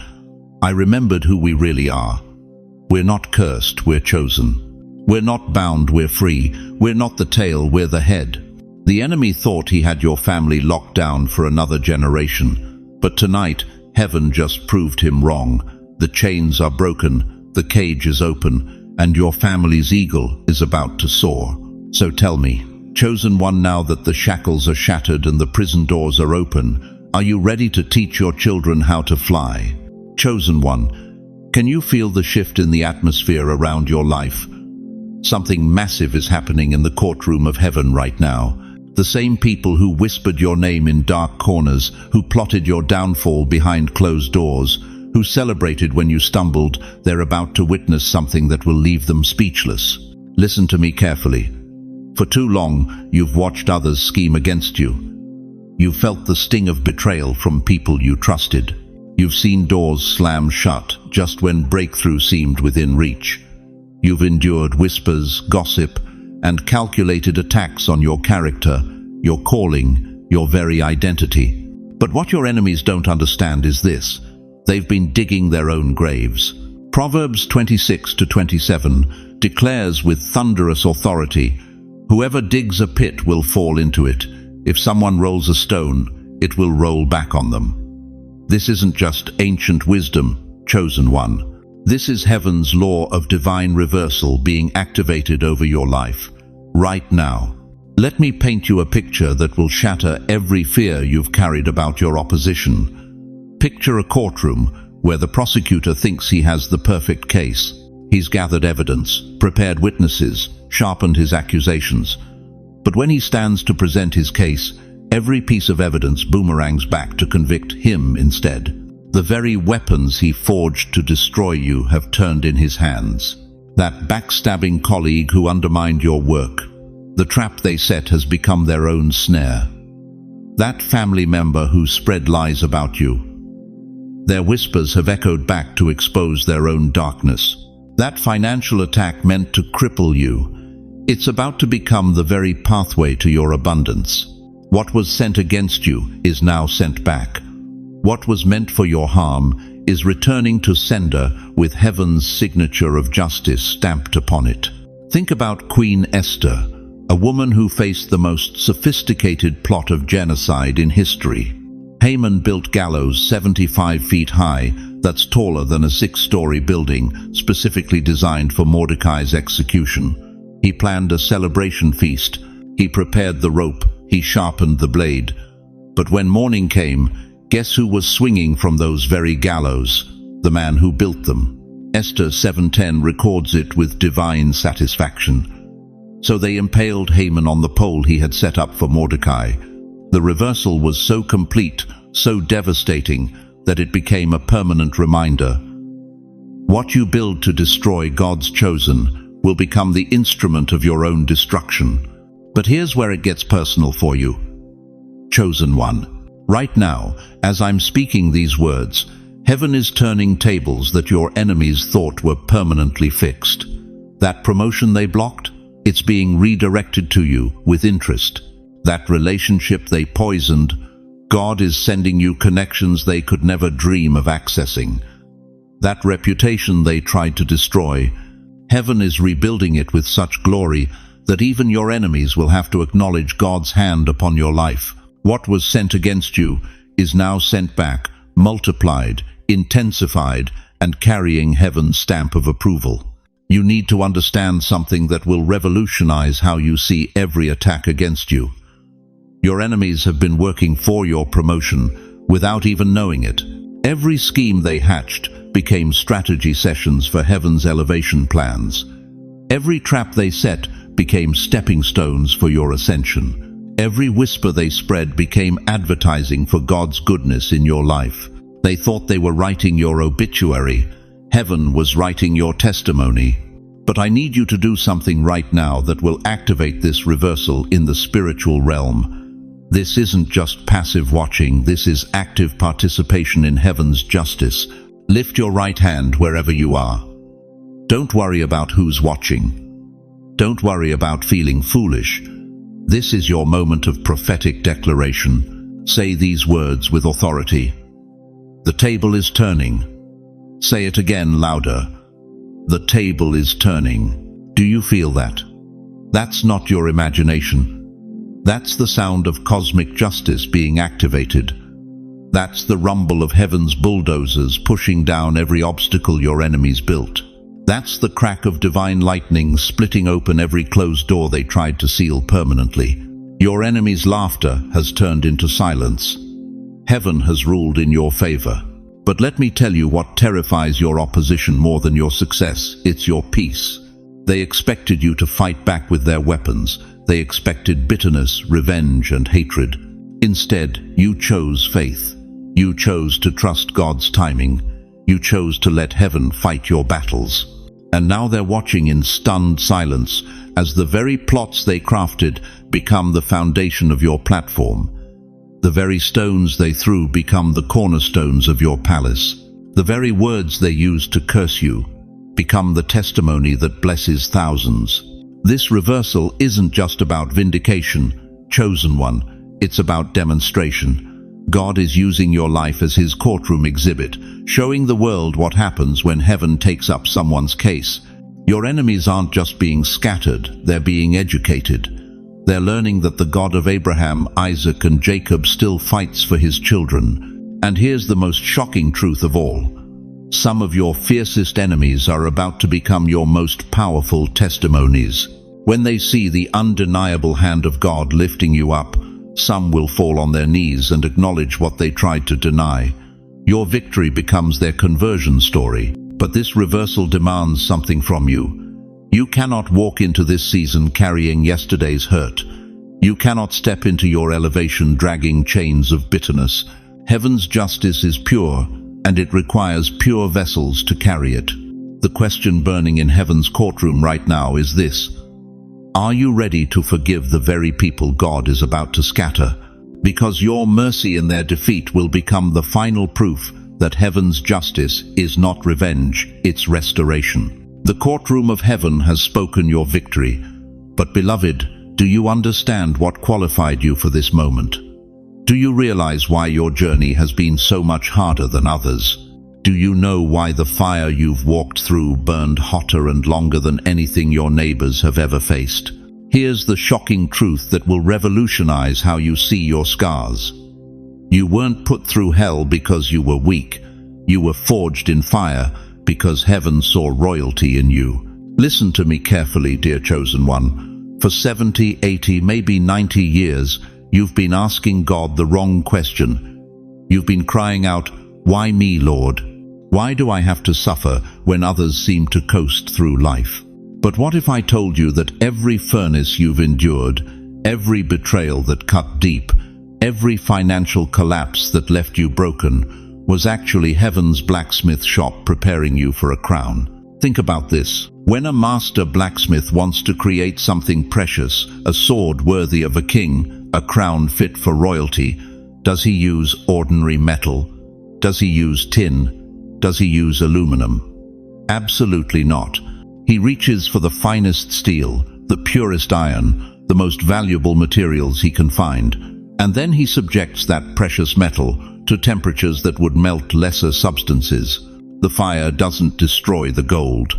I remembered who we really are. We're not cursed, we're chosen. We're not bound, we're free. We're not the tail, we're the head. The enemy thought he had your family locked down for another generation. But tonight, heaven just proved him wrong. The chains are broken, the cage is open, and your family's eagle is about to soar. So tell me, chosen one, now that the shackles are shattered and the prison doors are open, are you ready to teach your children how to fly? Chosen one, can you feel the shift in the atmosphere around your life? Something massive is happening in the courtroom of heaven right now. The same people who whispered your name in dark corners, who plotted your downfall behind closed doors, who celebrated when you stumbled, they're about to witness something that will leave them speechless. Listen to me carefully. For too long, you've watched others scheme against you. You've felt the sting of betrayal from people you trusted. You've seen doors slam shut just when breakthrough seemed within reach. You've endured whispers, gossip, and calculated attacks on your character, your calling, your very identity. But what your enemies don't understand is this: they've been digging their own graves. Proverbs 26:27 declares with thunderous authority, "Whoever digs a pit will fall into it. If someone rolls a stone, it will roll back on them." This isn't just ancient wisdom, chosen one. This is heaven's law of divine reversal being activated over your life, right now. Let me paint you a picture that will shatter every fear you've carried about your opposition. Picture a courtroom where the prosecutor thinks he has the perfect case. He's gathered evidence, prepared witnesses, sharpened his accusations. But when he stands to present his case, every piece of evidence boomerangs back to convict him instead. The very weapons he forged to destroy you have turned in his hands. That backstabbing colleague who undermined your work, the trap they set has become their own snare. That family member who spread lies about you, their whispers have echoed back to expose their own darkness. That financial attack meant to cripple you, it's about to become the very pathway to your abundance. What was sent against you is now sent back. What was meant for your harm is returning to sender with heaven's signature of justice stamped upon it. Think about Queen Esther, a woman who faced the most sophisticated plot of genocide in history. Haman built gallows 75 feet high, that's taller than a 6-story building, specifically designed for Mordecai's execution. He planned a celebration feast. He prepared the rope. He sharpened the blade. But when morning came, guess who was swinging from those very gallows? The man who built them. Esther 7:10 records it with divine satisfaction. So they impaled Haman on the pole he had set up for Mordecai. The reversal was so complete, so devastating, that it became a permanent reminder. What you build to destroy God's chosen will become the instrument of your own destruction. But here's where it gets personal for you. Chosen one. Right now, as I'm speaking these words, heaven is turning tables that your enemies thought were permanently fixed. That promotion they blocked, it's being redirected to you with interest. That relationship they poisoned, God is sending you connections they could never dream of accessing. That reputation they tried to destroy, heaven is rebuilding it with such glory that even your enemies will have to acknowledge God's hand upon your life. What was sent against you is now sent back, multiplied, intensified, and carrying heaven's stamp of approval. You need to understand something that will revolutionize how you see every attack against you. Your enemies have been working for your promotion without even knowing it. Every scheme they hatched became strategy sessions for heaven's elevation plans. Every trap they set became stepping stones for your ascension. Every whisper they spread became advertising for God's goodness in your life. They thought they were writing your obituary. Heaven was writing your testimony. But I need you to do something right now that will activate this reversal in the spiritual realm. This isn't just passive watching, this is active participation in heaven's justice. Lift your right hand wherever you are. Don't worry about who's watching. Don't worry about feeling foolish. This is your moment of prophetic declaration. Say these words with authority. The table is turning. Say it again louder. The table is turning. Do you feel that? That's not your imagination. That's the sound of cosmic justice being activated. That's the rumble of heaven's bulldozers pushing down every obstacle your enemies built. That's the crack of divine lightning splitting open every closed door they tried to seal permanently. Your enemy's laughter has turned into silence. Heaven has ruled in your favor. But let me tell you what terrifies your opposition more than your success. It's your peace. They expected you to fight back with their weapons. They expected bitterness, revenge, and hatred. Instead, you chose faith. You chose to trust God's timing. You chose to let heaven fight your battles. And now they're watching in stunned silence as the very plots they crafted become the foundation of your platform. The very stones they threw become the cornerstones of your palace. The very words they used to curse you become the testimony that blesses thousands. This reversal isn't just about vindication, chosen one. It's about demonstration. God is using your life as his courtroom exhibit, showing the world what happens when heaven takes up someone's case. Your enemies aren't just being scattered, they're being educated. They're learning that the God of Abraham, Isaac, and Jacob still fights for his children. And here's the most shocking truth of all. Some of your fiercest enemies are about to become your most powerful testimonies. When they see the undeniable hand of God lifting you up, some will fall on their knees and acknowledge what they tried to deny. Your victory becomes their conversion story. But this reversal demands something from you. You cannot walk into this season carrying yesterday's hurt. You cannot step into your elevation dragging chains of bitterness. Heaven's justice is pure, and it requires pure vessels to carry it. The question burning in heaven's courtroom right now is this: are you ready to forgive the very people God is about to scatter? Because your mercy in their defeat will become the final proof that heaven's justice is not revenge, it's restoration. The courtroom of heaven has spoken your victory. But beloved, do you understand what qualified you for this moment? Do you realize why your journey has been so much harder than others? Do you know why the fire you've walked through burned hotter and longer than anything your neighbors have ever faced? Here's the shocking truth that will revolutionize how you see your scars. You weren't put through hell because you were weak. You were forged in fire because heaven saw royalty in you. Listen to me carefully, dear chosen one. For 70, 80, maybe 90 years, you've been asking God the wrong question. You've been crying out, "Why me, Lord? Why do I have to suffer when others seem to coast through life?" But what if I told you that every furnace you've endured, every betrayal that cut deep, every financial collapse that left you broken, was actually heaven's blacksmith shop preparing you for a crown? Think about this. When a master blacksmith wants to create something precious, a sword worthy of a king, a crown fit for royalty, does he use ordinary metal? Does he use tin? Does he use aluminum? Absolutely not. He reaches for the finest steel, the purest iron, the most valuable materials he can find, and then he subjects that precious metal to temperatures that would melt lesser substances. The fire doesn't destroy the gold.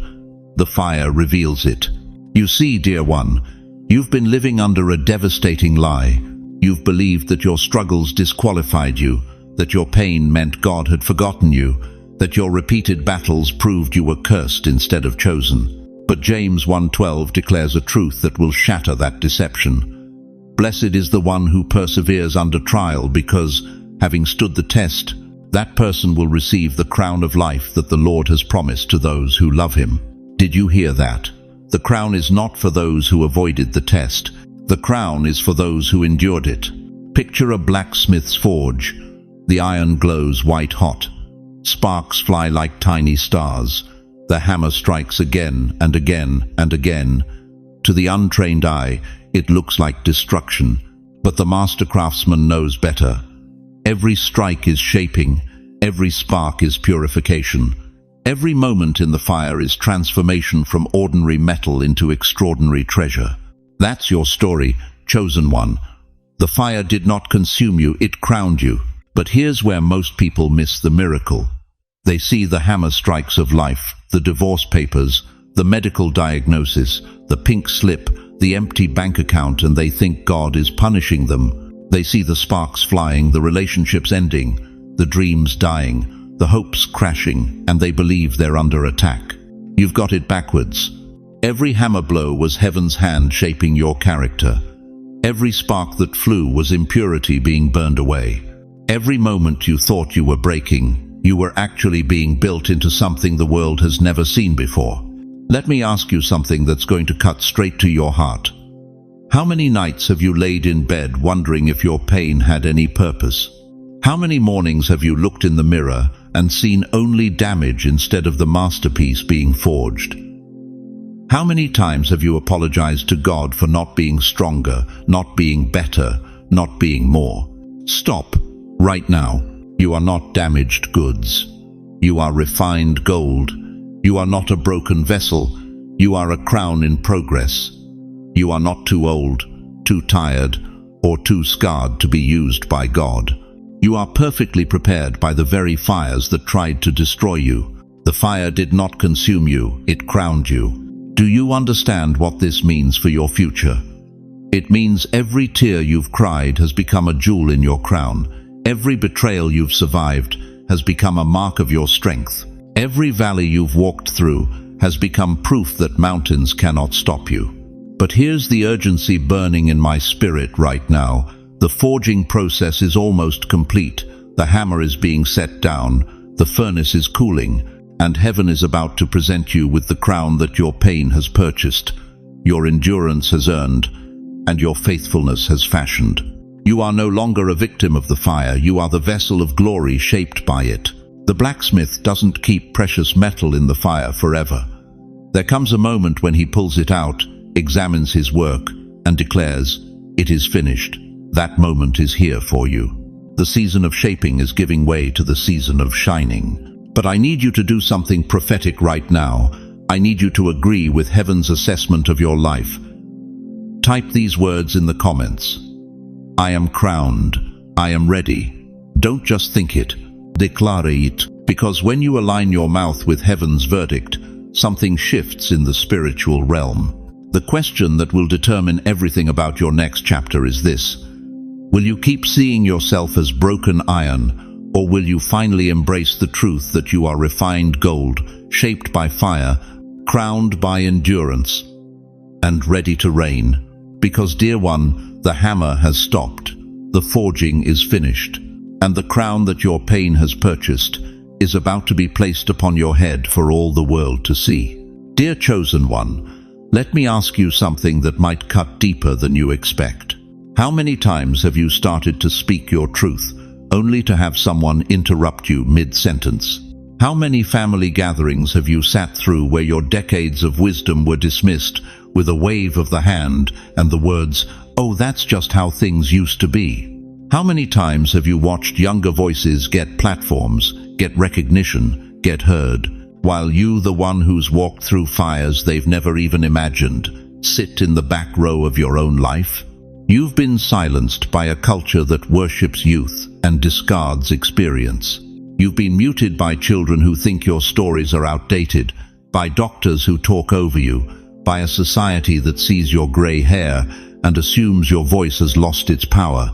The fire reveals it. You see, dear one, you've been living under a devastating lie. You've believed that your struggles disqualified you, that your pain meant God had forgotten you, that your repeated battles proved you were cursed instead of chosen. But James 1:12 declares a truth that will shatter that deception. Blessed is the one who perseveres under trial, because, having stood the test, that person will receive the crown of life that the Lord has promised to those who love him. Did you hear that? The crown is not for those who avoided the test. The crown is for those who endured it. Picture a blacksmith's forge. The iron glows white hot. Sparks fly like tiny stars. The hammer strikes again and again and again. To the untrained eye, it looks like destruction, but the master craftsman knows better. Every strike is shaping, every spark is purification. Every moment in the fire is transformation from ordinary metal into extraordinary treasure. That's your story, chosen one. The fire did not consume you, it crowned you. But here's where most people miss the miracle. They see the hammer strikes of life, the divorce papers, the medical diagnosis, the pink slip, the empty bank account, and they think God is punishing them. They see the sparks flying, the relationships ending, the dreams dying, the hopes crashing, and they believe they're under attack. You've got it backwards. Every hammer blow was heaven's hand shaping your character. Every spark that flew was impurity being burned away. Every moment you thought you were breaking, you were actually being built into something the world has never seen before. Let me ask you something that's going to cut straight to your heart. How many nights have you laid in bed wondering if your pain had any purpose? How many mornings have you looked in the mirror and seen only damage instead of the masterpiece being forged? How many times have you apologized to God for not being stronger, not being better, not being more? Stop, right now. You are not damaged goods. You are refined gold. You are not a broken vessel. You are a crown in progress. You are not too old, too tired, or too scarred to be used by God. You are perfectly prepared by the very fires that tried to destroy you. The fire did not consume you, it crowned you. Do you understand what this means for your future? It means every tear you've cried has become a jewel in your crown. Every betrayal you've survived has become a mark of your strength. Every valley you've walked through has become proof that mountains cannot stop you. But here's the urgency burning in my spirit right now. The forging process is almost complete. The hammer is being set down, the furnace is cooling, and heaven is about to present you with the crown that your pain has purchased, your endurance has earned, and your faithfulness has fashioned. You are no longer a victim of the fire, you are the vessel of glory shaped by it. The blacksmith doesn't keep precious metal in the fire forever. There comes a moment when he pulls it out, examines his work, and declares, "It is finished." That moment is here for you. The season of shaping is giving way to the season of shining. But I need you to do something prophetic right now. I need you to agree with heaven's assessment of your life. Type these words in the comments. I am crowned. I am ready. Don't just think it. Declare it. Because when you align your mouth with heaven's verdict, something shifts in the spiritual realm. The question that will determine everything about your next chapter is this. Will you keep seeing yourself as broken iron, or will you finally embrace the truth that you are refined gold, shaped by fire, crowned by endurance, and ready to reign? Because, dear one, the hammer has stopped, the forging is finished, and the crown that your pain has purchased is about to be placed upon your head for all the world to see. Dear chosen one, let me ask you something that might cut deeper than you expect. How many times have you started to speak your truth, only to have someone interrupt you mid-sentence? How many family gatherings have you sat through where your decades of wisdom were dismissed with a wave of the hand and the words, "Oh, that's just how things used to be"? How many times have you watched younger voices get platforms, get recognition, get heard, while you, the one who's walked through fires they've never even imagined, sit in the back row of your own life? You've been silenced by a culture that worships youth and discards experience. You've been muted by children who think your stories are outdated, by doctors who talk over you, by a society that sees your grey hair and assumes your voice has lost its power.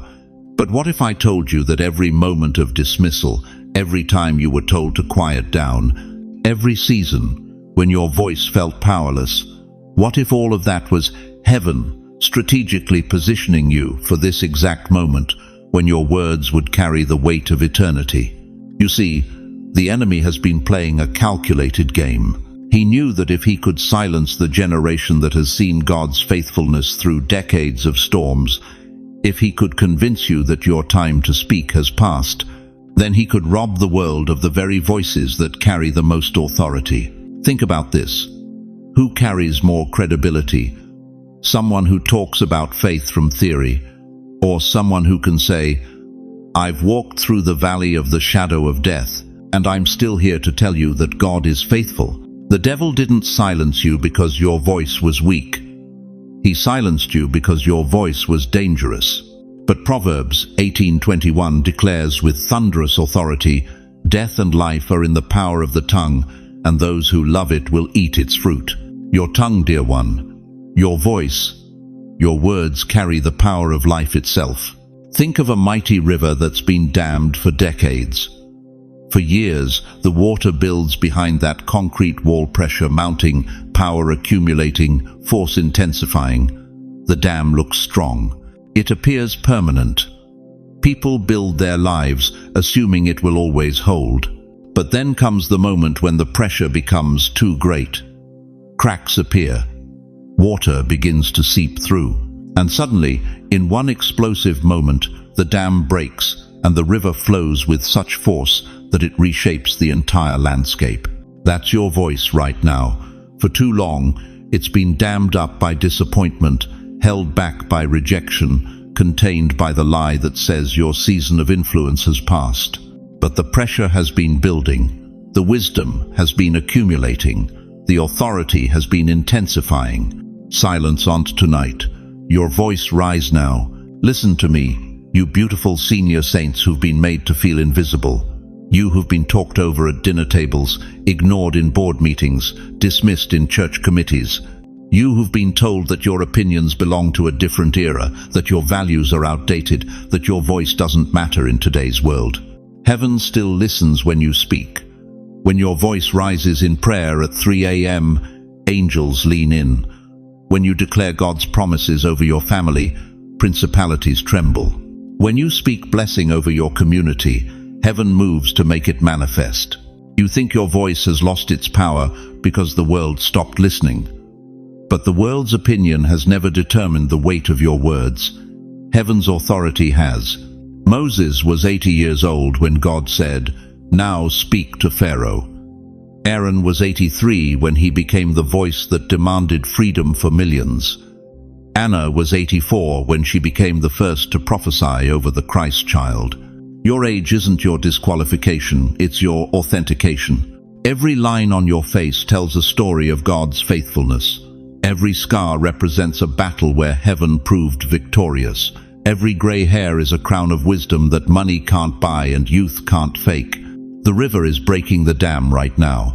But what if I told you that every moment of dismissal, every time you were told to quiet down, every season when your voice felt powerless, what if all of that was heaven strategically positioning you for this exact moment when your words would carry the weight of eternity? You see, the enemy has been playing a calculated game. He knew that if he could silence the generation that has seen God's faithfulness through decades of storms, if he could convince you that your time to speak has passed, then he could rob the world of the very voices that carry the most authority. Think about this. Who carries more credibility? Someone who talks about faith from theory, or someone who can say, "I've walked through the valley of the shadow of death, and I'm still here to tell you that God is faithful"? The devil didn't silence you because your voice was weak. He silenced you because your voice was dangerous. But Proverbs 18:21 declares with thunderous authority, "Death and life are in the power of the tongue, and those who love it will eat its fruit." Your tongue, dear one, your voice, your words carry the power of life itself. Think of a mighty river that's been dammed for decades. For years, the water builds behind that concrete wall, pressure mounting, power accumulating, force intensifying. The dam looks strong. It appears permanent. People build their lives assuming it will always hold. But then comes the moment when the pressure becomes too great. Cracks appear. Water begins to seep through. And suddenly, in one explosive moment, the dam breaks and the river flows with such force that it reshapes the entire landscape. That's your voice right now. For too long, it's been dammed up by disappointment, held back by rejection, contained by the lie that says your season of influence has passed. But the pressure has been building, the wisdom has been accumulating, the authority has been intensifying. Silence on tonight. Your voice rise now. Listen to me, you beautiful senior saints who've been made to feel invisible. You who've been talked over at dinner tables, ignored in board meetings, dismissed in church committees. You who've been told that your opinions belong to a different era, that your values are outdated, that your voice doesn't matter in today's world. Heaven still listens when you speak. When your voice rises in prayer at 3 a.m., angels lean in. When you declare God's promises over your family, principalities tremble. When you speak blessing over your community, heaven moves to make it manifest. You think your voice has lost its power because the world stopped listening. But the world's opinion has never determined the weight of your words. Heaven's authority has. Moses was 80 years old when God said, "Now speak to Pharaoh." Aaron was 83 when he became the voice that demanded freedom for millions. Anna was 84 when she became the first to prophesy over the Christ child. Your age isn't your disqualification, it's your authentication. Every line on your face tells a story of God's faithfulness. Every scar represents a battle where heaven proved victorious. Every gray hair is a crown of wisdom that money can't buy and youth can't fake. The river is breaking the dam right now.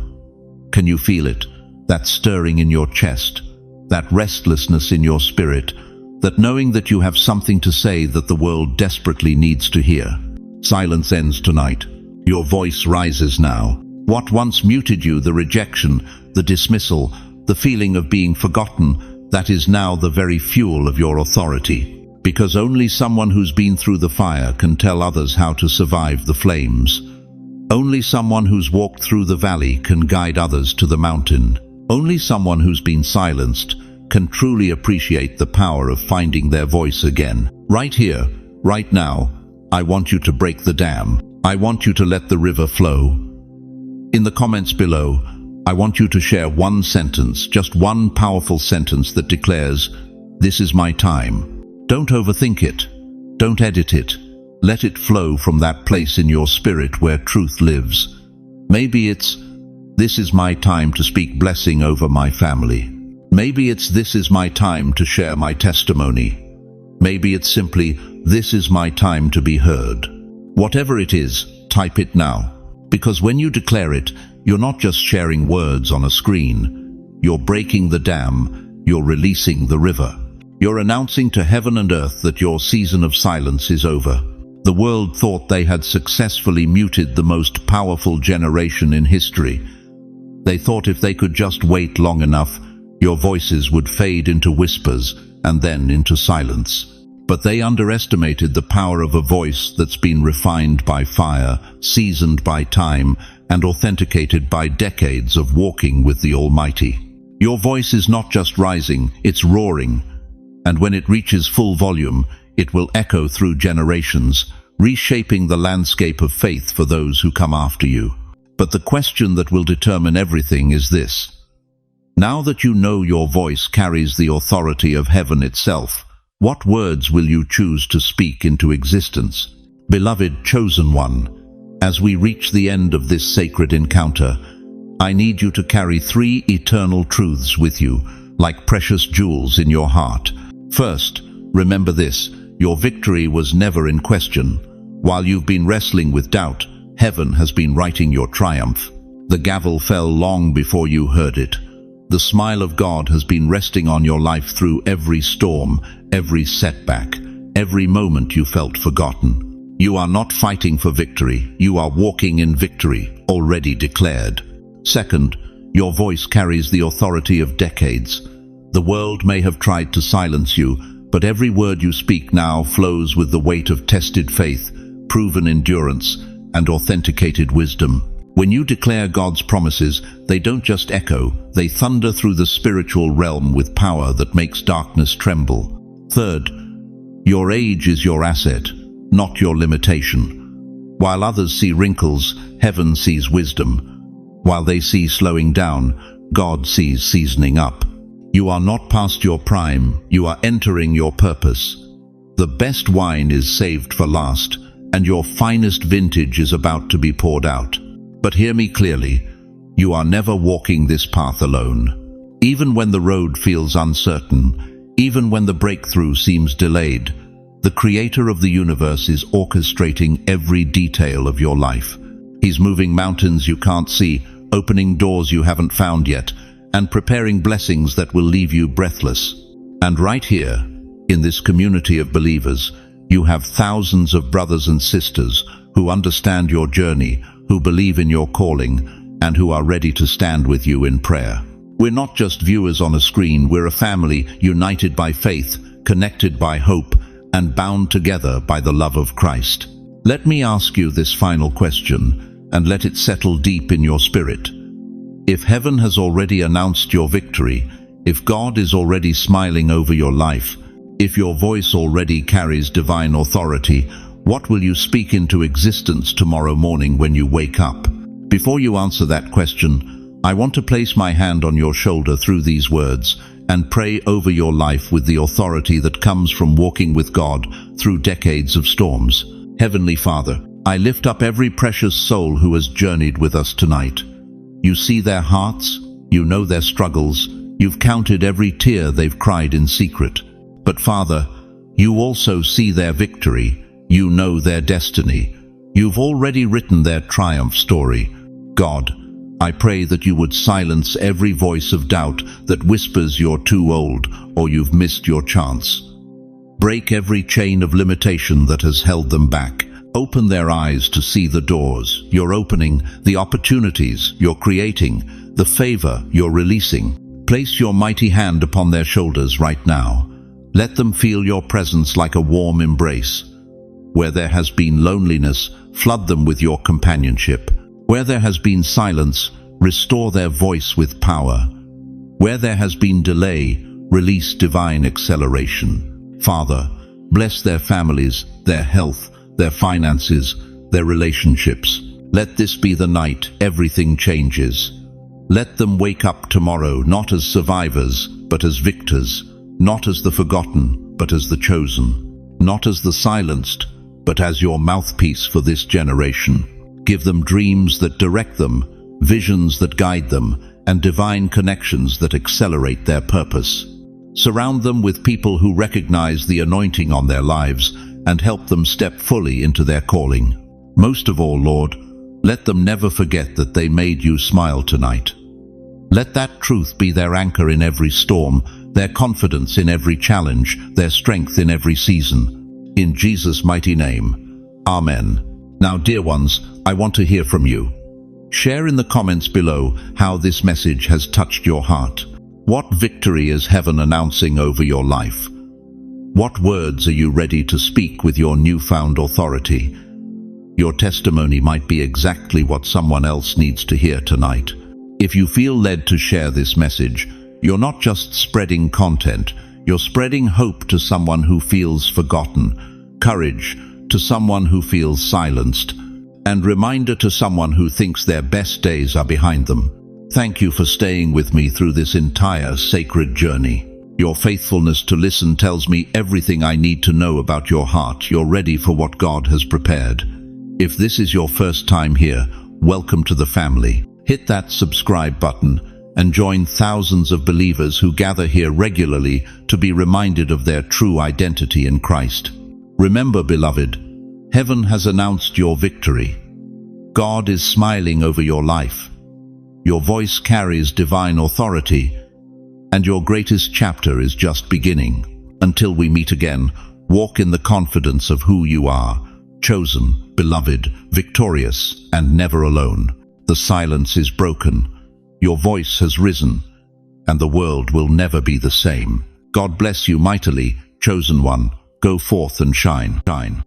Can you feel it? That stirring in your chest, that restlessness in your spirit, that knowing that you have something to say that the world desperately needs to hear. Silence ends tonight. Your voice rises now. What once muted you, the rejection, the dismissal, the feeling of being forgotten, that is now the very fuel of your authority. Because only someone who's been through the fire can tell others how to survive the flames. Only someone who's walked through the valley can guide others to the mountain. Only someone who's been silenced can truly appreciate the power of finding their voice again. Right here, right now, I want you to break the dam. I want you to let the river flow. In the comments below, I want you to share one sentence, just one powerful sentence that declares, "This is my time." Don't overthink it. Don't edit it. Let it flow from that place in your spirit where truth lives. Maybe it's, "This is my time to speak blessing over my family." Maybe it's, "This is my time to share my testimony." Maybe it's simply, "This is my time to be heard." Whatever it is, type it now. Because when you declare it, you're not just sharing words on a screen. You're breaking the dam. You're releasing the river. You're announcing to heaven and earth that your season of silence is over. The world thought they had successfully muted the most powerful generation in history. They thought if they could just wait long enough, your voices would fade into whispers and then into silence. But they underestimated the power of a voice that's been refined by fire, seasoned by time, and authenticated by decades of walking with the Almighty. Your voice is not just rising, it's roaring. And when it reaches full volume, it will echo through generations, reshaping the landscape of faith for those who come after you. But the question that will determine everything is this. Now that you know your voice carries the authority of heaven itself, what words will you choose to speak into existence? Beloved chosen one, as we reach the end of this sacred encounter, I need you to carry 3 eternal truths with you, like precious jewels in your heart. First, remember this, your victory was never in question. While you've been wrestling with doubt, heaven has been writing your triumph. The gavel fell long before you heard it. The smile of God has been resting on your life through every storm, every setback, every moment you felt forgotten. You are not fighting for victory, you are walking in victory, already declared. Second, your voice carries the authority of decades. The world may have tried to silence you, but every word you speak now flows with the weight of tested faith, proven endurance, and authenticated wisdom. When you declare God's promises, they don't just echo, they thunder through the spiritual realm with power that makes darkness tremble. Third, your age is your asset. not your limitation. While others see wrinkles, heaven sees wisdom. While they see slowing down, God sees seasoning up. You are not past your prime, you are entering your purpose. The best wine is saved for last, and your finest vintage is about to be poured out. But hear me clearly, you are never walking this path alone. Even when the road feels uncertain, even when the breakthrough seems delayed, the Creator of the universe is orchestrating every detail of your life. He's moving mountains you can't see, opening doors you haven't found yet, and preparing blessings that will leave you breathless. And right here, in this community of believers, you have thousands of brothers and sisters who understand your journey, who believe in your calling, and who are ready to stand with you in prayer. We're not just viewers on a screen, we're a family united by faith, connected by hope, and bound together by the love of Christ. Let me ask you this final question, and let it settle deep in your spirit. If heaven has already announced your victory, if God is already smiling over your life, if your voice already carries divine authority, what will you speak into existence tomorrow morning when you wake up? Before you answer that question, I want to place my hand on your shoulder through these words and pray over your life with the authority that comes from walking with God through decades of storms. Heavenly Father, I lift up every precious soul who has journeyed with us tonight. You see their hearts, you know their struggles, you've counted every tear they've cried in secret. But Father, you also see their victory, you know their destiny. You've already written their triumph story. God, I pray that you would silence every voice of doubt that whispers you're too old or you've missed your chance. Break every chain of limitation that has held them back. Open their eyes to see the doors you're opening, the opportunities you're creating, the favor you're releasing. Place your mighty hand upon their shoulders right now. Let them feel your presence like a warm embrace. Where there has been loneliness, flood them with your companionship. Where there has been silence, restore their voice with power. Where there has been delay, release divine acceleration. Father, bless their families, their health, their finances, their relationships. Let this be the night everything changes. Let them wake up tomorrow not as survivors, but as victors, not as the forgotten, but as the chosen, not as the silenced, but as your mouthpiece for this generation. Give them dreams that direct them, visions that guide them, and divine connections that accelerate their purpose. Surround them with people who recognize the anointing on their lives and help them step fully into their calling. Most of all, Lord, let them never forget that they made you smile tonight. Let that truth be their anchor in every storm, their confidence in every challenge, their strength in every season. In Jesus' mighty name, Amen. Now, dear ones, I want to hear from you. Share in the comments below how this message has touched your heart. What victory is heaven announcing over your life? What words are you ready to speak with your newfound authority? Your testimony might be exactly what someone else needs to hear tonight. If you feel led to share this message, you're not just spreading content, you're spreading hope to someone who feels forgotten, courage to someone who feels silenced, and reminder to someone who thinks their best days are behind them. Thank you for staying with me through this entire sacred journey. Your faithfulness to listen tells me everything I need to know about your heart. You're ready for what God has prepared. If this is your first time here, welcome to the family. Hit that subscribe button and join thousands of believers who gather here regularly to be reminded of their true identity in Christ. Remember, beloved, heaven has announced your victory. God is smiling over your life. Your voice carries divine authority, and your greatest chapter is just beginning. Until we meet again, walk in the confidence of who you are, chosen, beloved, victorious, and never alone. The silence is broken, your voice has risen, and the world will never be the same. God bless you mightily, chosen one. Go forth and shine.